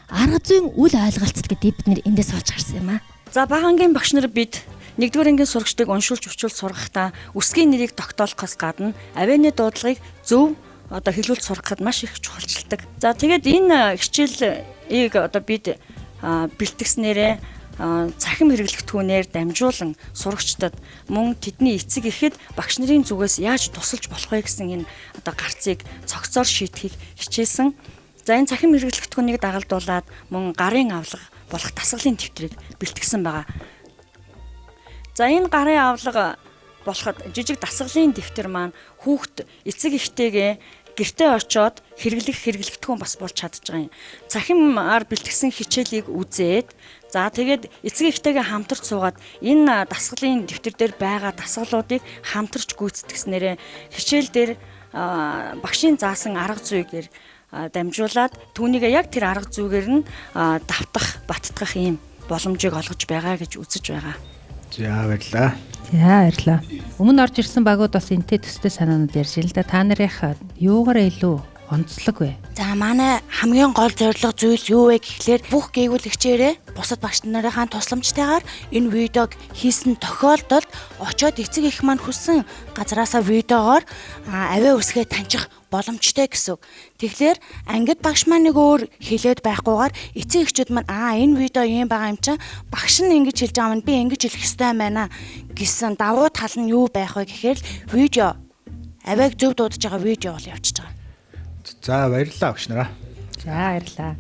арга зүйн үл ойлголцол гэдгийг бид нэр эндээс олж харсан юм аа. За багангийн багш нар бид 1-р ангийн сурагчдыг уншуулж өчүүл сургахдаа үсгийн нэрийг тогтоолохоос гадна авианы дуудлагыг зөв одоо хэлүүлж сурахад маш их чухалчилдаг. За тэгээд энэ хичээлийг одоо бид бэлтгэснээрээ цахим хэрэглэгдэхүүнээр дамжуулан сурагчдад мөн тэдний эцэг эхэд багш нарын зүгээс яаж тусалж болох вэ гэсэн энэ одоо гарцыг цогцоор шийдэхийг хичээсэн. За энэ цахим хэрэглэгдэхүүнийг дагалдуулаад мөн гарын авлага болох дасгалын дэвтрийг бэлтгэсэн байгаа. За энэ гарын авлага болоход жижиг дасгалын дэвтэр маань хүүхд эцэг эхтэйгээ гэртээ очоод хэрэглэгдэхүүн бас болж чадж байгаа юм. Цахимаар бэлтгэсэн хичээлийг үзээд за тэгээд эцэг эхтэйгээ хамтарч суугаад энэ дасгалын дэвтэр дээр байгаа дасгалуудыг хамтарч гүйцэтгснээрээ хичээл дээр багшийн заасан арга зүйгээр дамжуулаад түүнийгээ яг тэр арга зүйгээр нь давтах, баттгах ийм боломжийг олгож байгаа гэж үзэж байгаа. За баярлалаа. За баярлалаа. Өмнө орж ирсэн багууд бас энтэй төстэй санаанууд ярьж байна л да. Та нарын юугаараа илүү онцлог вэ? За манай хамгийн гол зорилго зүйл юу вэ гэхлээр бүх гээгүүлэгчээрээ бусад багш нарынхаа тусламжтайгаар энэ видеог хийсэн тохиолдолд очоод эцэг эх маань хүссэн газараасаа видеогоор авиа үсгээ таньчих боломжтой гэсэн. Тэгэхээр ангид багш маань нэг өөр хэлээд байхгүйгээр эцэг эхчүүд маань энэ видео юм байгаа юм чинь багш нь ингэж хэлж байгаа юм би ингэж хэлэх ёстой юм байна гэсэн давуу тал нь юу байх вэ гэхээр видео авиаг зөв дуудаж байгаа видео бол явчихж байгаа. За баярлалаа багш нараа. За баярлалаа.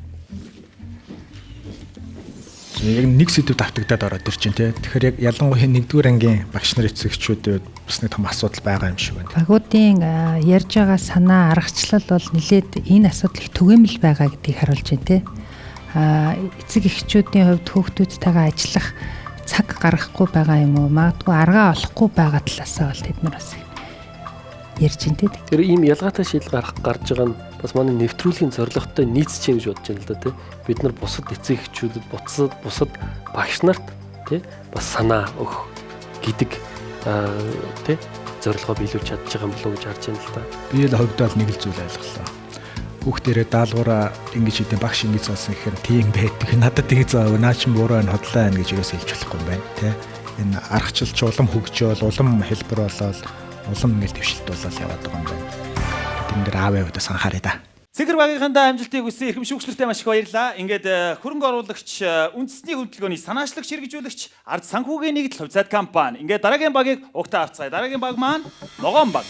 Яг нэг сэдв давтагдаад ороод ир чинь тий. Тэгэхээр яг ялангуяа 1-р ангийн багш нар эцэгчүүдэд бас нэг том асуудал байгаа юм шиг байна. Багуудын ярьж байгаа санаа аргачлал бол нэлээд энэ асуудал их түгээмэл байгаа гэдгийг харуулж байна тий. Эцэг эхчүүдийн хувьд хүүхдүүдтэйгээ ажиллах цаг гаргахгүй байгаа юм уу? Магадгүй аргаа олохгүй байгаа талаасаа бол тэд нар бас ярьж байна тий. Тэр ийм ялгаатай шийдэл гарч байгаа нь бас манай нэвтрүүлгийн зорилготой нийцж гэж бодож байна л да тий. Бид нар бусад эцэг эхчүүдэд бусад багш нарт тий бас санаа өгөх гэдэг тий зорилгоо биелүүлж чадж байгаа юм болов уу гэж харж байна л да. Би л хувьдаа нэг л зүйл ойлголоо. Хүүхдэрээ даалгавраа ингэж хийдэ багш ингэж заасан гэхээр тийм байдаг. Надад тийг заа наа чин буруу энэ хотлоо байна гэж юус хэлж болохгүй юм байна тий. Энэ аргачлалч улам хөгжөөл, улам хэлбэр болоод улам ингэж дэвшилт болоод яваад байгаа юм байна. Тэн дээр аав явдаас анхаарай да. Цэгэр багийнхандаа амжилтыг хүсье. Эрхэм шүүгчнэртэй маш их баярлалаа. Ингээд хөрөнгө оруулагч, үндэсний хөдөлгөөний санаачлагч хэрэгжүүлэгч Ард Санхүүгийн Нэгдэл хувьцаат компани. Ингээд дараагийн багийг угтаа авцгаая. Дараагийн баг маань ногоон баг.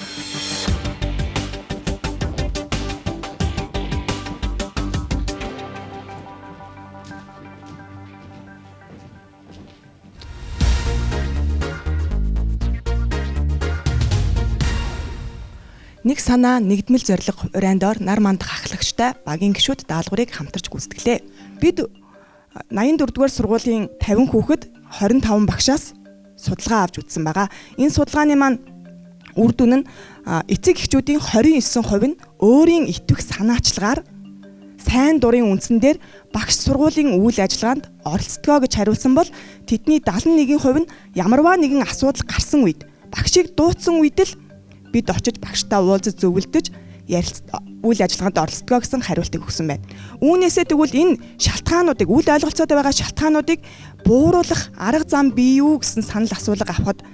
Нэг санаа нэгдмэл зориг урайндор нар мандах ахлагчтай багийн гишүүд даалгаврыг хамтарч гүйцэтгэлээ. Бид 84-р сургуулийн 50 хүүхэд 25 багшаас судалгаа авч үзсэн байгаа. Энэ судалгааны маань үр дүн нь эцэг эхчүүдийн 29% нь өөрийн итгэх санаачлагаар сайн дурын үндсэн дээр багш сургуулийн үйл ажиллагаанд оролцдгоо гэж хариулсан бол тэдний 71% нь ямарваа нэгэн асуудал гарсан үед багшийг дуудсан үед л бид очиж багштай уулзаж зөвлөдөж үйл ажиллагаанд оролцдгоо гэсэн хариултыг өгсөн байна. Үүнээсээ тэгвэл энэ шалтгаануудыг үйл ойлголцоотой байгаа шалтгаануудыг бууруулах арга зам бий юу гэсэн санал асуулга авахад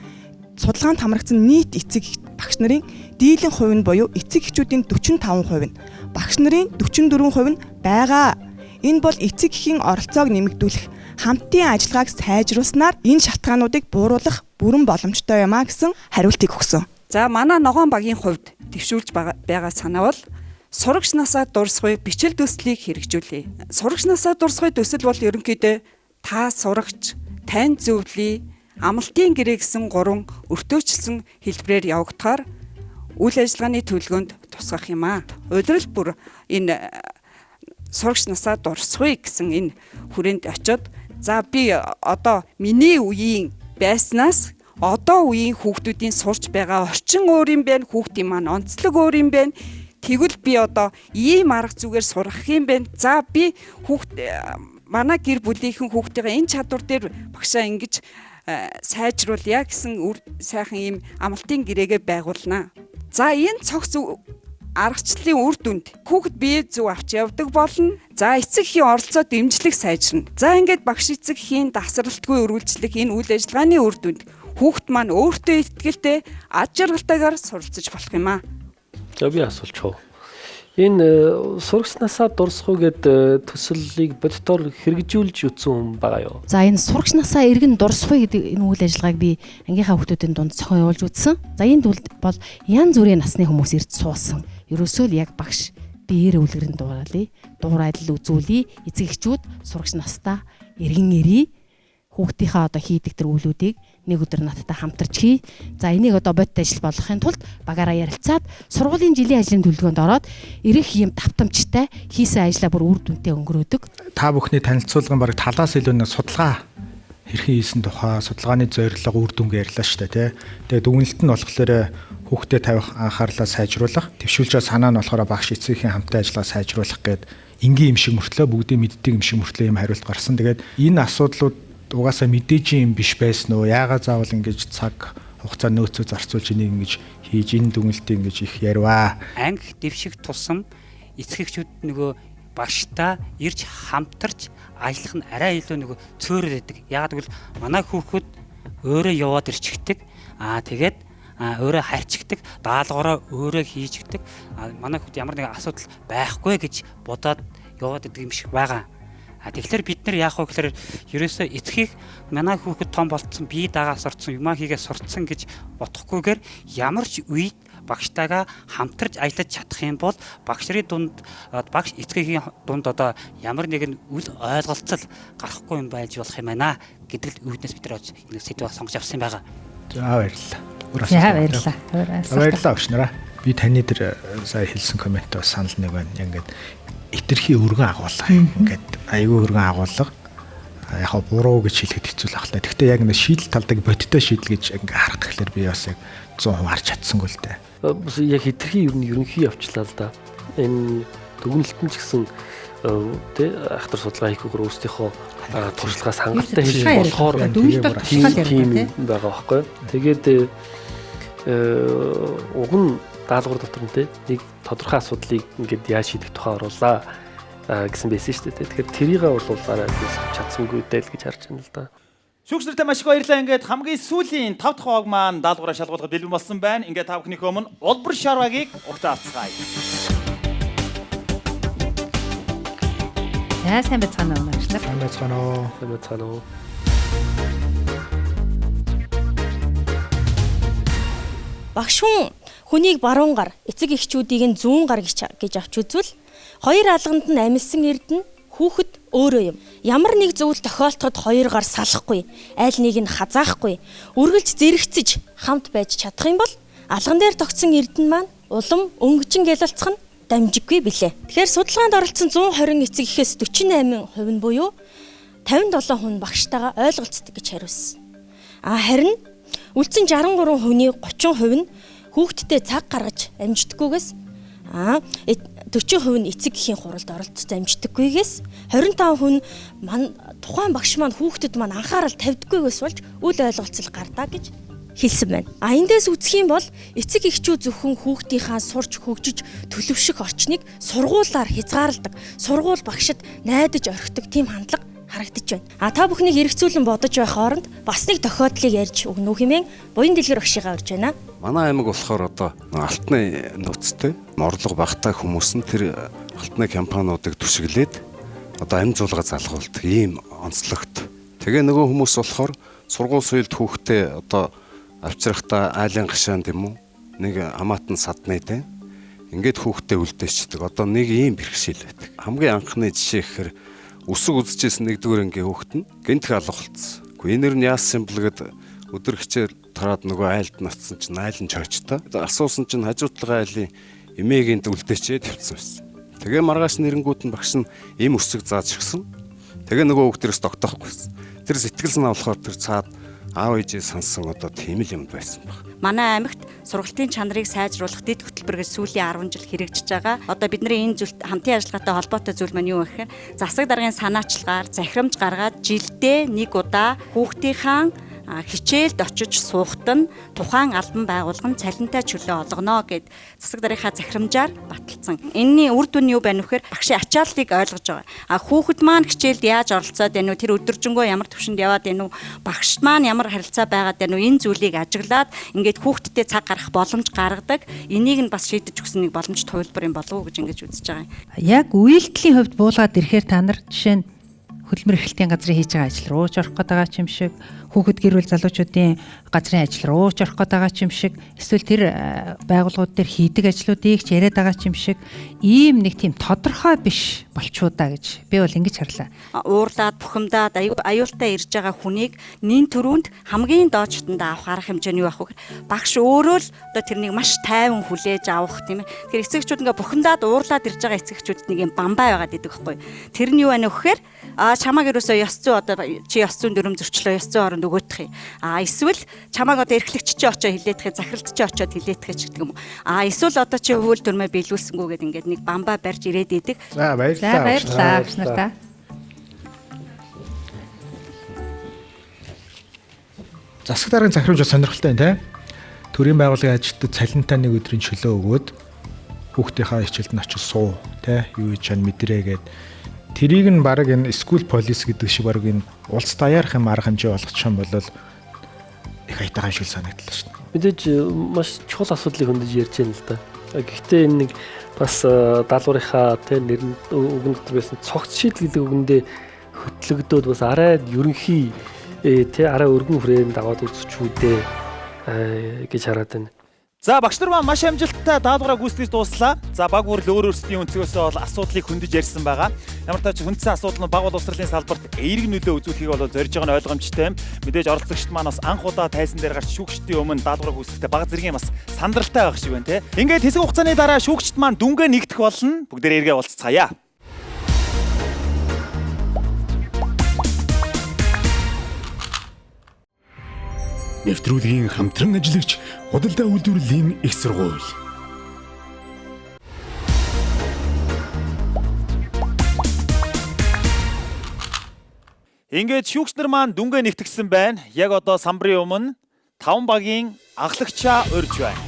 судалгаанд хамрагдсан нийт эцэг багш нарын дийлэн хувь нь буюу эцэг эхчүүдийн 45% нь багш нарын 44% нь байгаа. Энэ бол эцэг эхийн оролцоог нэмэгдүүлэх хамтын ажиллагааг сайжруулснаар энэ шалтгаануудыг бууруулах бүрэн боломжтой юм а гэсэн хариултыг өгсөн. За манай ногоон багийн хувьд дэвшүүлж байгаа санаа бол сурагч насаа дурсгүй бичил төслийг хэрэгжүүлээ. Сурагч насаа дурсгүй төсөл бол ерөнхийдөө та сурагч, тань зөвлөе, амлалтын гэрээ гэсэн 3 өртөөчлсөн хэлбэрээр явагдахаар үйл ажиллагааны төлөвлөгөөнд тусгах юм аа. Улирал бүр энэ сурагч насаа дурсгүй гэсэн энэ хүрээнд очиод за би одоо миний үеийн байснаас одоо үеийн хүүхдүүдийн сурч байгаа орчин өөр юм байна, хүүхдийн маань онцлог өөр юм байна. Тэгвэл би одоо ийм арга зүгээр сурах юм байна. За би манай гэр бүлийнхэн хүүхдийн энэ чадвар дээр багшаа ингэж сайжруулъя гэсэн сайхан ийм амлалтын гэрээгээ байгуулнаа. За энэ цогц аргачлалын үр дүнд хүүхэд бие зөв авч явдаг болно. За эцэг эхийн оролцоо дэмжлэг сайжирна. За ингээд багш эцэг эхийн давсралтгүй үргэлжлэх энэ үйл ажиллагааны үр дүнд хүүхэд маань өөртөө итгэлтэй ад жаргалтайгаар суралцж болох юм аа. За би асуулч хоо. Энэ сурагч насаа дурсахгүй гэдэг төсөлийг бодитоор хэрэгжүүлж үтсэн хүн байгаа юу? За энэ сурагч насаа эргэн дурсахгүй гэдэг энэ үйл ажиллагааг би ангийнхаа хүүхдүүдийн дунд цохон явуулж үзсэн. За энэ зүйл бол янз бүрийн насны хүмүүс ирж суусан. Ерөөсөө л яг багш биеэр үлгэрэн дуурайлал үзүүлье. Эцэг эхчүүд сурагч настаа эргэн ирье. Хүүхдийнхаа одоо хийдэг тэр үйлүүдийг нэг өдөр надтай хамтарч хий. За энийг одоо бодит ажил болгохын тулд багаараа ярилцаад сургуулийн жилийн ажлын төлөвлөгөөнд ороод ирэх юм давтамжтай хийсэн ажлаа бүр үр дүнтэй өнгөрөөдөг. Та бүхний танилцуулгын баг талаас илүү нэг судалгаа хэрхэн хийсэн тухай, судалгааны зорилго үр дүнгээ ярьлаа шүү дээ, тий. Тэгээд дүгнэлт нь болохоор хүүхдэд тавих анхаарлаа сайжруулах, төвшүүлж байгаа санаа нь болохоор багш эцгийн хамтын ажиллагаа сайжруулах гээд энгийн юм шиг мөртлөө бүгдийн мэддэг юм шиг мөртлөө юм хариулт гарсан. Тэгээд энэ асуудлууд угаасаа мэдээж юм биш байсан уу? Яагаад заавал ингэж цаг хугацаа нөөцөө зарцуулж энийг ингэж хийж энэ дүгнэлтийг ингэж их ярваа. Анги дэвших тусам эцэг эхчүүд нөгөө багштай ирж хамтарч ажиллах нь арай илүү нөгөө цөөрөл өгдөг. Яагаад гэвэл манай хүүхэд өөрөө яваад ирчихдэг. Тэгээд өөрөө харьцдаг, даалгавраа өөрөө хийждэг. Манай хүүхэд ямар нэгэн асуудал байхгүй гэж бодоод яваад идэг юм шиг байгаа. Тэгэхээр бид нар яах вэ гэхээр ерөөсөө эцгийг манай хүүхэд том болцсон, бие дагаа сурцсан, юмаа хийгээ сурцсан гэж бодохгүйгээр ямар ч үед багштайгаа хамтарч ажиллаж чадах юм бол багш нарын дунд багш эцгийн дунд одоо ямар нэгэн үл ойлголцол гарахгүй юм байж болох юм байна гэдэг үүднээс бид нар энэ сэдвээ сонгож авсан байгаа. За баярлалаа. Баярлалаа. Баярлалаа өгшнөрөө. Би таны тэр сая хэлсэн коммент бас санал нэг байна. Ингээд итерхий өргөн агуулга. Ингээд аюу өргөн агуулга. Яг буруу гэж хэлэхэд хэцүү л ахлаа. Гэхдээ яг нэг шийдэл талдаг бодиттой шийдэл гэж ингээд харах гэхэлэр би бас яг 100% харж чадсангүй л дээ. Бас яг итерхий ерөнхий явчлаа л да. Энэ дүгнэлтэн ч гэсэн тэ ахтар судалгаа хийхгүйгээр өөрсдийнхөө туршлагаас хангалттай хийж болохоор тийм байгаа байхгүй. Тэгээд уг нь даалгавар дотор нь нэг тодорхой асуудлыг ингээд яаж шийдэх тухай оруулаа гэсэн байсан шүү дээ. Тэгэхээр тэрийг бол арай чадсангүй дээ л гэж харж байна л да. Шүүгчнэртэй маш их баярлалаа. Ингээд хамгийн сүүлийн 5 дахь хувааг маань даалгавраа шалгуулахад бэлэн болсон байна. Ингээд та бүхнийхөө өмнө улбар шарвагийг уртаа авцгаая. Сайн байцгаана уу наашлаа. Сайн байцгаана уу. Сайн байцгаана уу. Багш хүнийг баруун гар, эцэг эхчүүдийг нь зүүн гар гэж авч үзвэл хоёр алганд нь амилсан эрдэнэ хүүхэд өөрөө юм. Ямар нэг зүйл тохиолдоход хоёр гар салахгүй, аль нэг нь хазаахгүй, үргэлж зэрэгцэж хамт байж чадах юм бол алган дээр тогтсон эрдэнэ маань улам өнгөжин гялалцах нь дамжиггүй билээ. Тэгэхээр судалгаанд оролцсон 120 эцэг эхээс 48% нь буюу 57 хүн багштайгаа ойлголцдог гэж хариулсан. Харин үлдсэн 63 хүний 30% нь хүүхдтэй цаг гаргаж амждаггүйгээс 40% нь эцэг эхийн хуралд оролцож амждаггүйгээс 25 хүн тухайн багш маань хүүхдэд маань анхаарал тавьдаггүйгээс болж үл ойлголцол гардаа гэж хэлсэн байна. Эндээс үзэх юм бол эцэг эхчүүд зөвхөн хүүхдийнхаа сурч хөгжиж төлөвшөх орчныг сургуулаар хязгаарладаг, сургууль багшид найдаж орхидог тийм хандлага харагдаж байна. Та бүхнийг эргцүүлэн бодож байх хооронд бас нэг тохиолдлыг ярьж өгнө үү хэмээн буян дэлгэр багшигаа урьж байна. Манай аймаг болохоор одоо алтны нууцтай орлого багтаа хүмүүс нь тэр алтны компаниудыг түшиглээд одоо амь зуулга залгуулдаг ийм онцлогт. Тэгээ нөгөө хүмүүс болохоор сургууль соёлд хүүхдээ одоо авчрахтаа айлын гашаанд юм уу нэг хамаатан саднайтай ингээд хүүхдээ үлдээчдэг. Одоо нэг ийм бэрхшээл байдаг. Хамгийн анхны жишээ гэхээр өсөг үзэжсэн нэгдүгээр ангийн хүүхэд нь гэнтх алга болцсон. Энэр нь яасан бэл гэд өдөр хичээл тараад нөгөө айлд натсан чинь айл нь чойчтой. Асуусан чинь хажуутлага айлын эмээгийн үлдээчээ тавьсан байсан. Тэгээ маргааш нэрэнгүүд нь багш нь им өсөг зааж өгсөн. Тэгээ нөгөө хүүхдэрээс тогтоохгүй. Тэр сэтгэл санаа болохоор тэр цаад аав ээжээ сансан одоо тийм л юм байсан баг. Манай аймагт сургалтын чанарыг сайжруулах дэд хөтөлбөргөө сүүлийн 10 жил хэрэгжиж байгаа. Одоо бидний энэ зүйл хамтын ажиллагаатай холбоотой зүйл маань юу гэхээр засаг даргын санаачлагаар захирамж гаргаад жилдээ нэг удаа хүүхдийнхаа хичээлд очиж суухад нь тухайн албан байгууллага нь цалинтай чөлөө олгоно гэд засаг даргийнхаа захирамжаар баталсан. Энэний үр дүн нь юу байна вэ гэхээр багшийн ачааллыг ойлгож байгаа. Хүүхэд маань хичээлд яаж оролцоод байна вэ? Тэр өдөржингөө ямар төвшөнд яваад байна уу? Багш маань ямар харилцаа байгаад байна уу? Энэ зүйлийг ажиглаад ингээд хүүхэдтэй цаг гарах боломж гаргадаг. Энийг нь бас шийдэж өгсөн нэг боломжит хувилбар юм болов уу гэж ингэж үзэж байгаа юм. Яг үйлдэлийн хувьд буулгаад ирэхээр та нар жишээ нь хөдөлмөр эрхлэлтийн газрын хийж байгаа ажил руу ч орох гээд байгаа юм шиг, хүүхэд гэр бүл залуучуудын газрын ажил руу ч орох гээд байгаа юм шиг, эсвэл тэр байгууллагууд дээр хийдэг ажлуудыг ч яриад байгаа юм шиг ийм нэг тийм тодорхой биш болчуудаа гэж би бол ингэж харлаа. Уурлаад бухимдаад аюултай ирж байгаа хүнийг нин төрөнд хамгийн доочтонд авах арга хэмжээ нь юу ах вэ? Багш өөрөө л одоо тэрнийг маш тайван хүлээж авах тийм ээ. Тэгэхээр эцэгчүүд ингээ бухимдаад уурлаад ирж байгаа эцэгчүүд нэг юм бамбай байгаад идэг байхгүй. Тэр нь юу байна вэ гэхээр чамаг ерөөсөө ёс зүй одоо чи ёс зүйн дүрм зөрчлөө ёс зүйн оронд өгөөдөх юм. Эсвэл чамаг одоо эрхлэгч чи очоо хилээдэх, захиралт чи очоод хилээдэх ч гэдэг юм уу. Эсвэл одоо чи хууль дүрмээ биелүүлсэнгүүгээд ингээд нэг бамбай барьж ирээд идэг. За баярлалаа. Багш нартай. Засаг даргын захирамж сонирхолтой байна те. Төрийн байгууллагын ажилтнад цалинтай нэг өдрийн чөлөө өгөөд хүүхдийнхаа хичээлд нь очиж суу те юу гэж мэдрээгээд тэрийг нь баг энэ school police гэдэг шиг баг энэ улс даяарх юм арга хэмжээ болгочих юм бол их айтайхан шиг санагдлаа шүү дээ. Мэдээж маш чухал асуудлыг хөндөж ярьж байна л да. Гэхдээ энэ нэг бас даалгаврынхаа нэр нь үгэн дотор байсан цогц шийдэл гэдэг үгэндээ хөтлөгдөөд бас арай ерөнхий арай өргөн хүрээнд аваад үзчихүүдээ гэж хараад байна. За багш нар маань маш амжилттай даалгавраа гүйцэтгэж дууслаа. За баг бүр өөрсдийн өнцгөөс бол асуудлыг хөндөж ярьсан байгаа. Ямар ч тач хүндсэн асуудал нь баг боловсролын салбарт эерэг нөлөө үзүүлэхийг бол зорж байгаа нь ойлгомжтой юм. Мэдээж оролцогчд маань бас анх удаа тайзан дээр гарч шүүгчдийн өмнө даалгавраа гүйцэтгэхдээ баг зэргийн бас сандралтай байх шиг байна те. Ингээд хэсэг хугацааны дараа шүүгчд маань дүнгээ нэгдэх болно. Бүгдээ эргээ уулзцаая. Нэвтрүүлгийн хамтран ажиллагч худалдаа үйлдвэрлэлийн их сургууль. Ингээд шүүгч нар маань дүнгээ нэгтгэсэн байна. Яг одоо самбарын өмнө 5 багийн анхлагчаа урьж байна.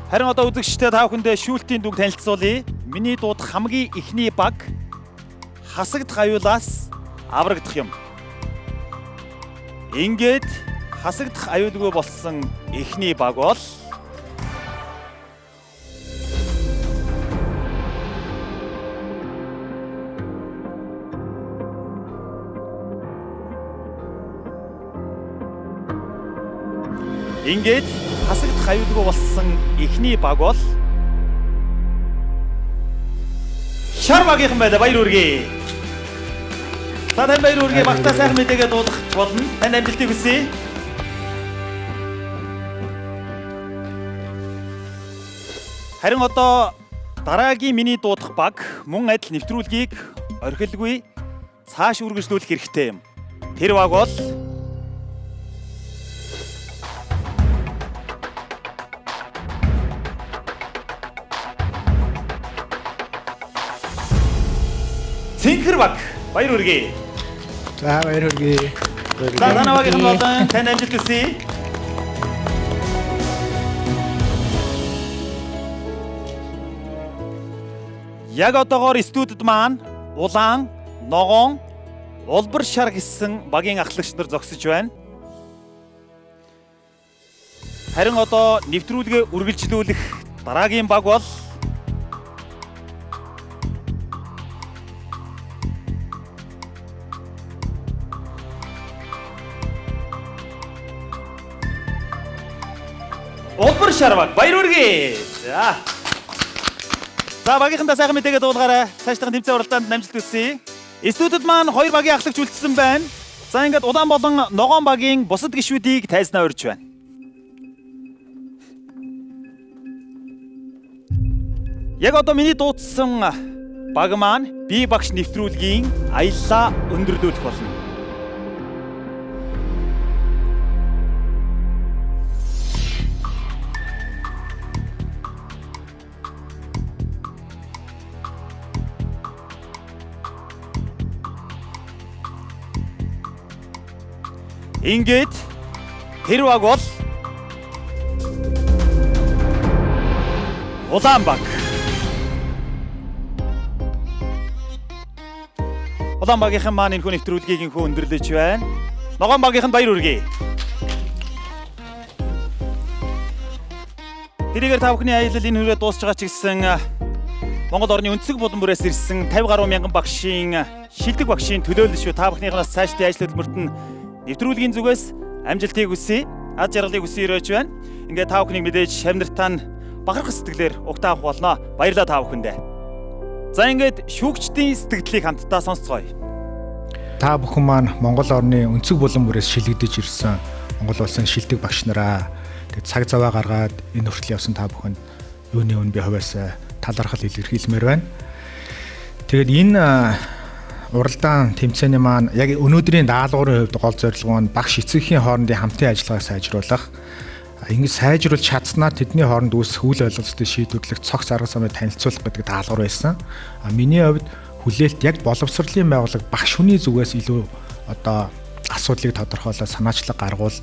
Харин одоо үзэгчтэй та бүхэндээ шүүлтийн дүг танилцуулъя. Миний дуудах хамгийн ихний баг хасагдах аюулаас аврагдах юм. Ингээд хасагдах аюулгүй болсон ихний баг бол ингээд хасагдах аюулгүй болсон ихний баг бол шар багийнхан байлаа. Баяр хүргэе. За тань баяр хүргэе. Багтаа сайхан мэдээгээ дуудах болно. Тань амжилтыг хүсье. Харин одоо дараагийн миний дуудах баг мөн адил нэвтрүүлгийг орхилгүй цааш үргэлжлүүлэх хэрэгтэй юм. Тэр баг бол Цэнхэр баг. Баяр хүргэе. За баяр хүргэе. За танавагийн болон тань амжилт хүсье. Яг одоогоор студид маань улаан, ногоон, улбар шар гэсэн багийн ахлагч нар зогсож байна. Харин одоо нэвтрүүлгээ үргэлжлүүлэх дараагийн баг бол улбар шар баг. Баяр хүргэе. За багийнхандаа сайхан мэдээгээ дуулгаарай. Цаашдын тэмцээн уралдаанд амжилт хүсье. Студид маань 2 багийн ахлагч үлдсэн байна. За ингээд улаан болон ногоон багийн бусад гишүүдийг тайзнаа урьж байна. Яг одоо миний дуудсан баг маань бие багш нэвтрүүлгийн аяллаа өндөрлүүлэх болно. Ингээд тэр баг бол улаан баг. Улаан багийнхан маань энэхүү нэвтрүүлгийг өндөрлөж байна. Ногоон багийнхан баяр хүргэе. Тэрийгээр та бүхний аялал энэ хүрээ дуусж байгаа ч гэсэн Монгол орны өнцөг булан бүрээс ирсэн 50 гаруй мянган багшийн шилдэг багшийн төлөөлөл шүү. Та бүхнийхээс цаашдын ажил хөдөлмөрт нь нэвтрүүлгийн зүгээс амжилтыг хүсье. Ад жаргалыг хүсье өрөөж байна. Ингээд та бүхнийг мэдээж шавнартаа нь бахарх сэтгэлээр угтаах болно. Баярлалаа та бүхэндээ. За ингээд шүүгчдийн сэтгэлдлийг хамтдаа сонсцгоё. Та бүхэн маань Монгол орны өнцөг булан бүрээс шилэгдэж ирсэн Монгол улсын шилдэг багш нараа тэгээд цаг заваа гаргаад энэ хүртэл явсан та бүхэнд юуны өн би хувьас талархал илэрхийлмээр байна. Тэгээд энэ уралдаан тэмцээний маань яг өнөөдрийн даалгаврын хувьд гол зорилго нь багш эцэгхийн хоорондын хамтын ажиллагааг сайжруулах. Ингэж сайжруулж чадсанаар тэдний хооронд үүсэх үйл ойлголцтой шийдвэрлэх цогц арга замыг танилцуулах гэдэг даалгавар байсан. Миний хувьд хүлээлт яг боловсролын байгууллага багш хүний зүгээс илүү одоо асуудлыг тодорхойлоод санаачлаг гаргуул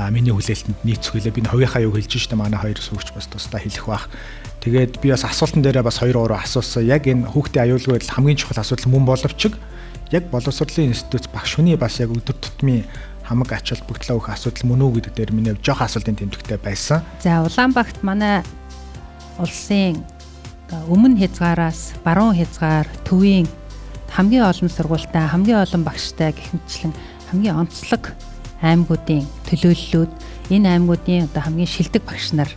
миний хүлээлтэнд нийцүүлээ. Би хувийнхаа юу хэлж штэ манай хоёр сүүгч бас тусдаа хэлэх бах. Тэгээд би бас асуултан дээрээ бас 2-3 асуусан. Яг энэ хүүхдийн аюулгүй байдал хамгийн чухал асуудал мөн боловч яг боловсролын институт багш хүний бас яг өдөр тутмын хамаг ач холбогдлоо өгөх асуудал мөн үү гэдэг дээр миний жоох асуултын тэмдэгтэй байсан. За Улаанбаатарт манай улсын өмнө хязгаараас баруун хязгаар төвийн хамгийн олон сургуультай, хамгийн олон багштай гэх мэтчлэн хамгийн онцлог аймагуудын төлөөллүүд энэ аймагуудын одоо хамгийн шилдэг багш нар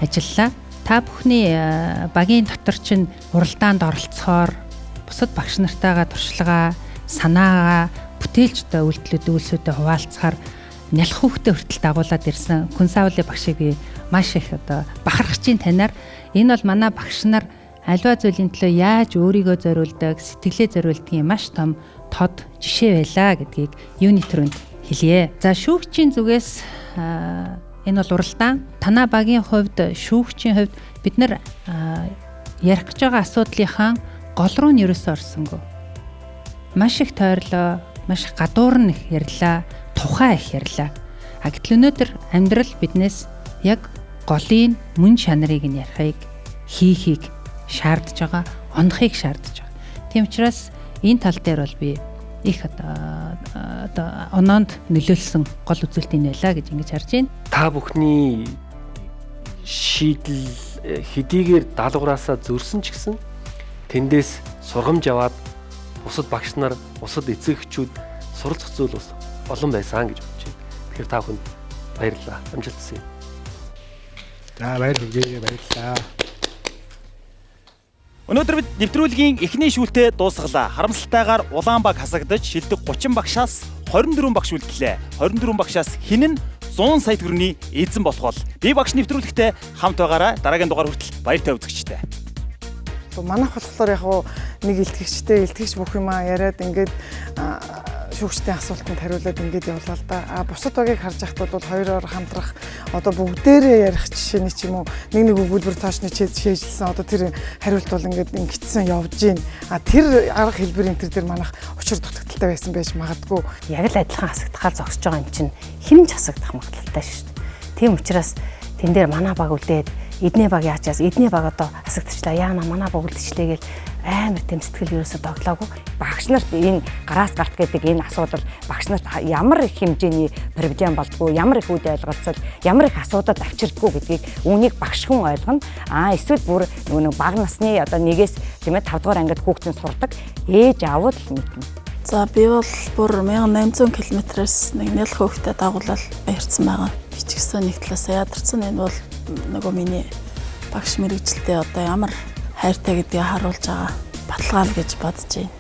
ажиллалаа. Та бүхний багийн дотор чинь уралдаанд оролцохоор бусад багш нартайгаа туршлагаа, санаагаа бүтээлч одоо үйлдэлүүдээ хуваалцахаар нялх хүүхдээ хүртэл дагуулад ирсэн хүн савлын багшийг би маш их одоо бахархаж танаар энэ бол манай багш нар альва зүйлийн төлөө яаж өөрийгөө зориулдаг, сэтгэлээ зориулдгийн маш том тод жишээ байлаа гэдгийг юуны төрөнд хэлье. За шүүгчийн зүгээс энэ бол уралдаан. Танаа багийн хувьд, шүүгчийн хувьд бид нар ярих гэж байгаа асуудлынхаа гол руу нь ерөөсөө орсонгүй. Маш их тойрлоо, маш гадуурн их ярьлаа, тухай их ярьлаа. Гэтэл өнөөдөр амьдрал биднээс яг голын мөн чанарыг нь ярихыг, хийхийг шаардж байгаа, ондохыг шаардж байгаа. Тийм учраас энэ тал дээр бол би их одоо оноонд нөлөөлсөн гол үзүүлэлт энэ байлаа гэж ингэж харж байна. Та бүхний шийдэл хэдийгээр даалгавраасаа зөрсөн ч гэсэн тэндээс сургамж аваад бусад багш нар, бусад эцэгчүүд суралцах зүйл бас олон байсан гэж бодож байна. Тэгэхээр та бүхэнд баярлалаа. Амжилт хүсье. За баярлалаа. Өнөөдөр бид нэвтрүүлгийн эхний шүүлтээ дуусгалаа. Харамсалтайгаар улаан баг хасагдаж шилдэг 30 багшаас 24 багш үлдлээ. 24 багшаас хэн нь 100 сая төгрөгийн эзэн болох бол би багш нэвтрүүлэгтээ хамт байгаараа дараагийн дугаар хүртэл баяртай үзэгчтэй. Манайх болохоор яг нэг илтгэгч бүх юмаа яриад ингээд шүүгчдийн асуултанд хариулаад ингээд явлаа л да. Бусад багийг харж байхад бол хоёроор хамтрах одоо бүгдээрээ ярих жишээний ч юм уу нэг өгүүлбэр тоочны шийдэлсэн одоо тэр хариулт бол ингээд ингэсэн явж гин. Тэр арга хэлбэр энэ төр дээр манайх учир дутагдaltaй байсан байж магадгүй. Яг л адилхан хасагдахаар зогсож байгаа юм чинь хэн ч хасагдах магадaltaй шүү дээ. Тийм учраас тэн дээр манай баг үлдээд эдний баг яачаас эдний баг одоо хасагдчихлаа. Яана манай баг үлдчихлээ гэж амар тэмцэтгэл ерөөсө доглоогүй. Багш нарт энэ гараас гарт гэдэг энэ асуудал багш нарт ямар их хэмжээний проблем болдгоо, ямар их үд ойлголцол, ямар их асуудал авчирдггүй гэдгийг үүнийг багш хүн ойлгоно. Эсвэл бүр нэг баг насны одоо 1-ээс тийм ээ 5 дугаар ангид хүүхдэн сурдаг ээж аавд мэднэ. За би бол бүр 1800 км-ээс нэг нэл хөөхтэй дагуулал баярцсан байгаа. Би ч гэсэн нэг талаасаа ядарсан. Энэ бол нөгөө миний багш мэрэгчлээ одоо ямар хайртай гэдгийг харуулж байгаа баталгаа л гэж бодож байна.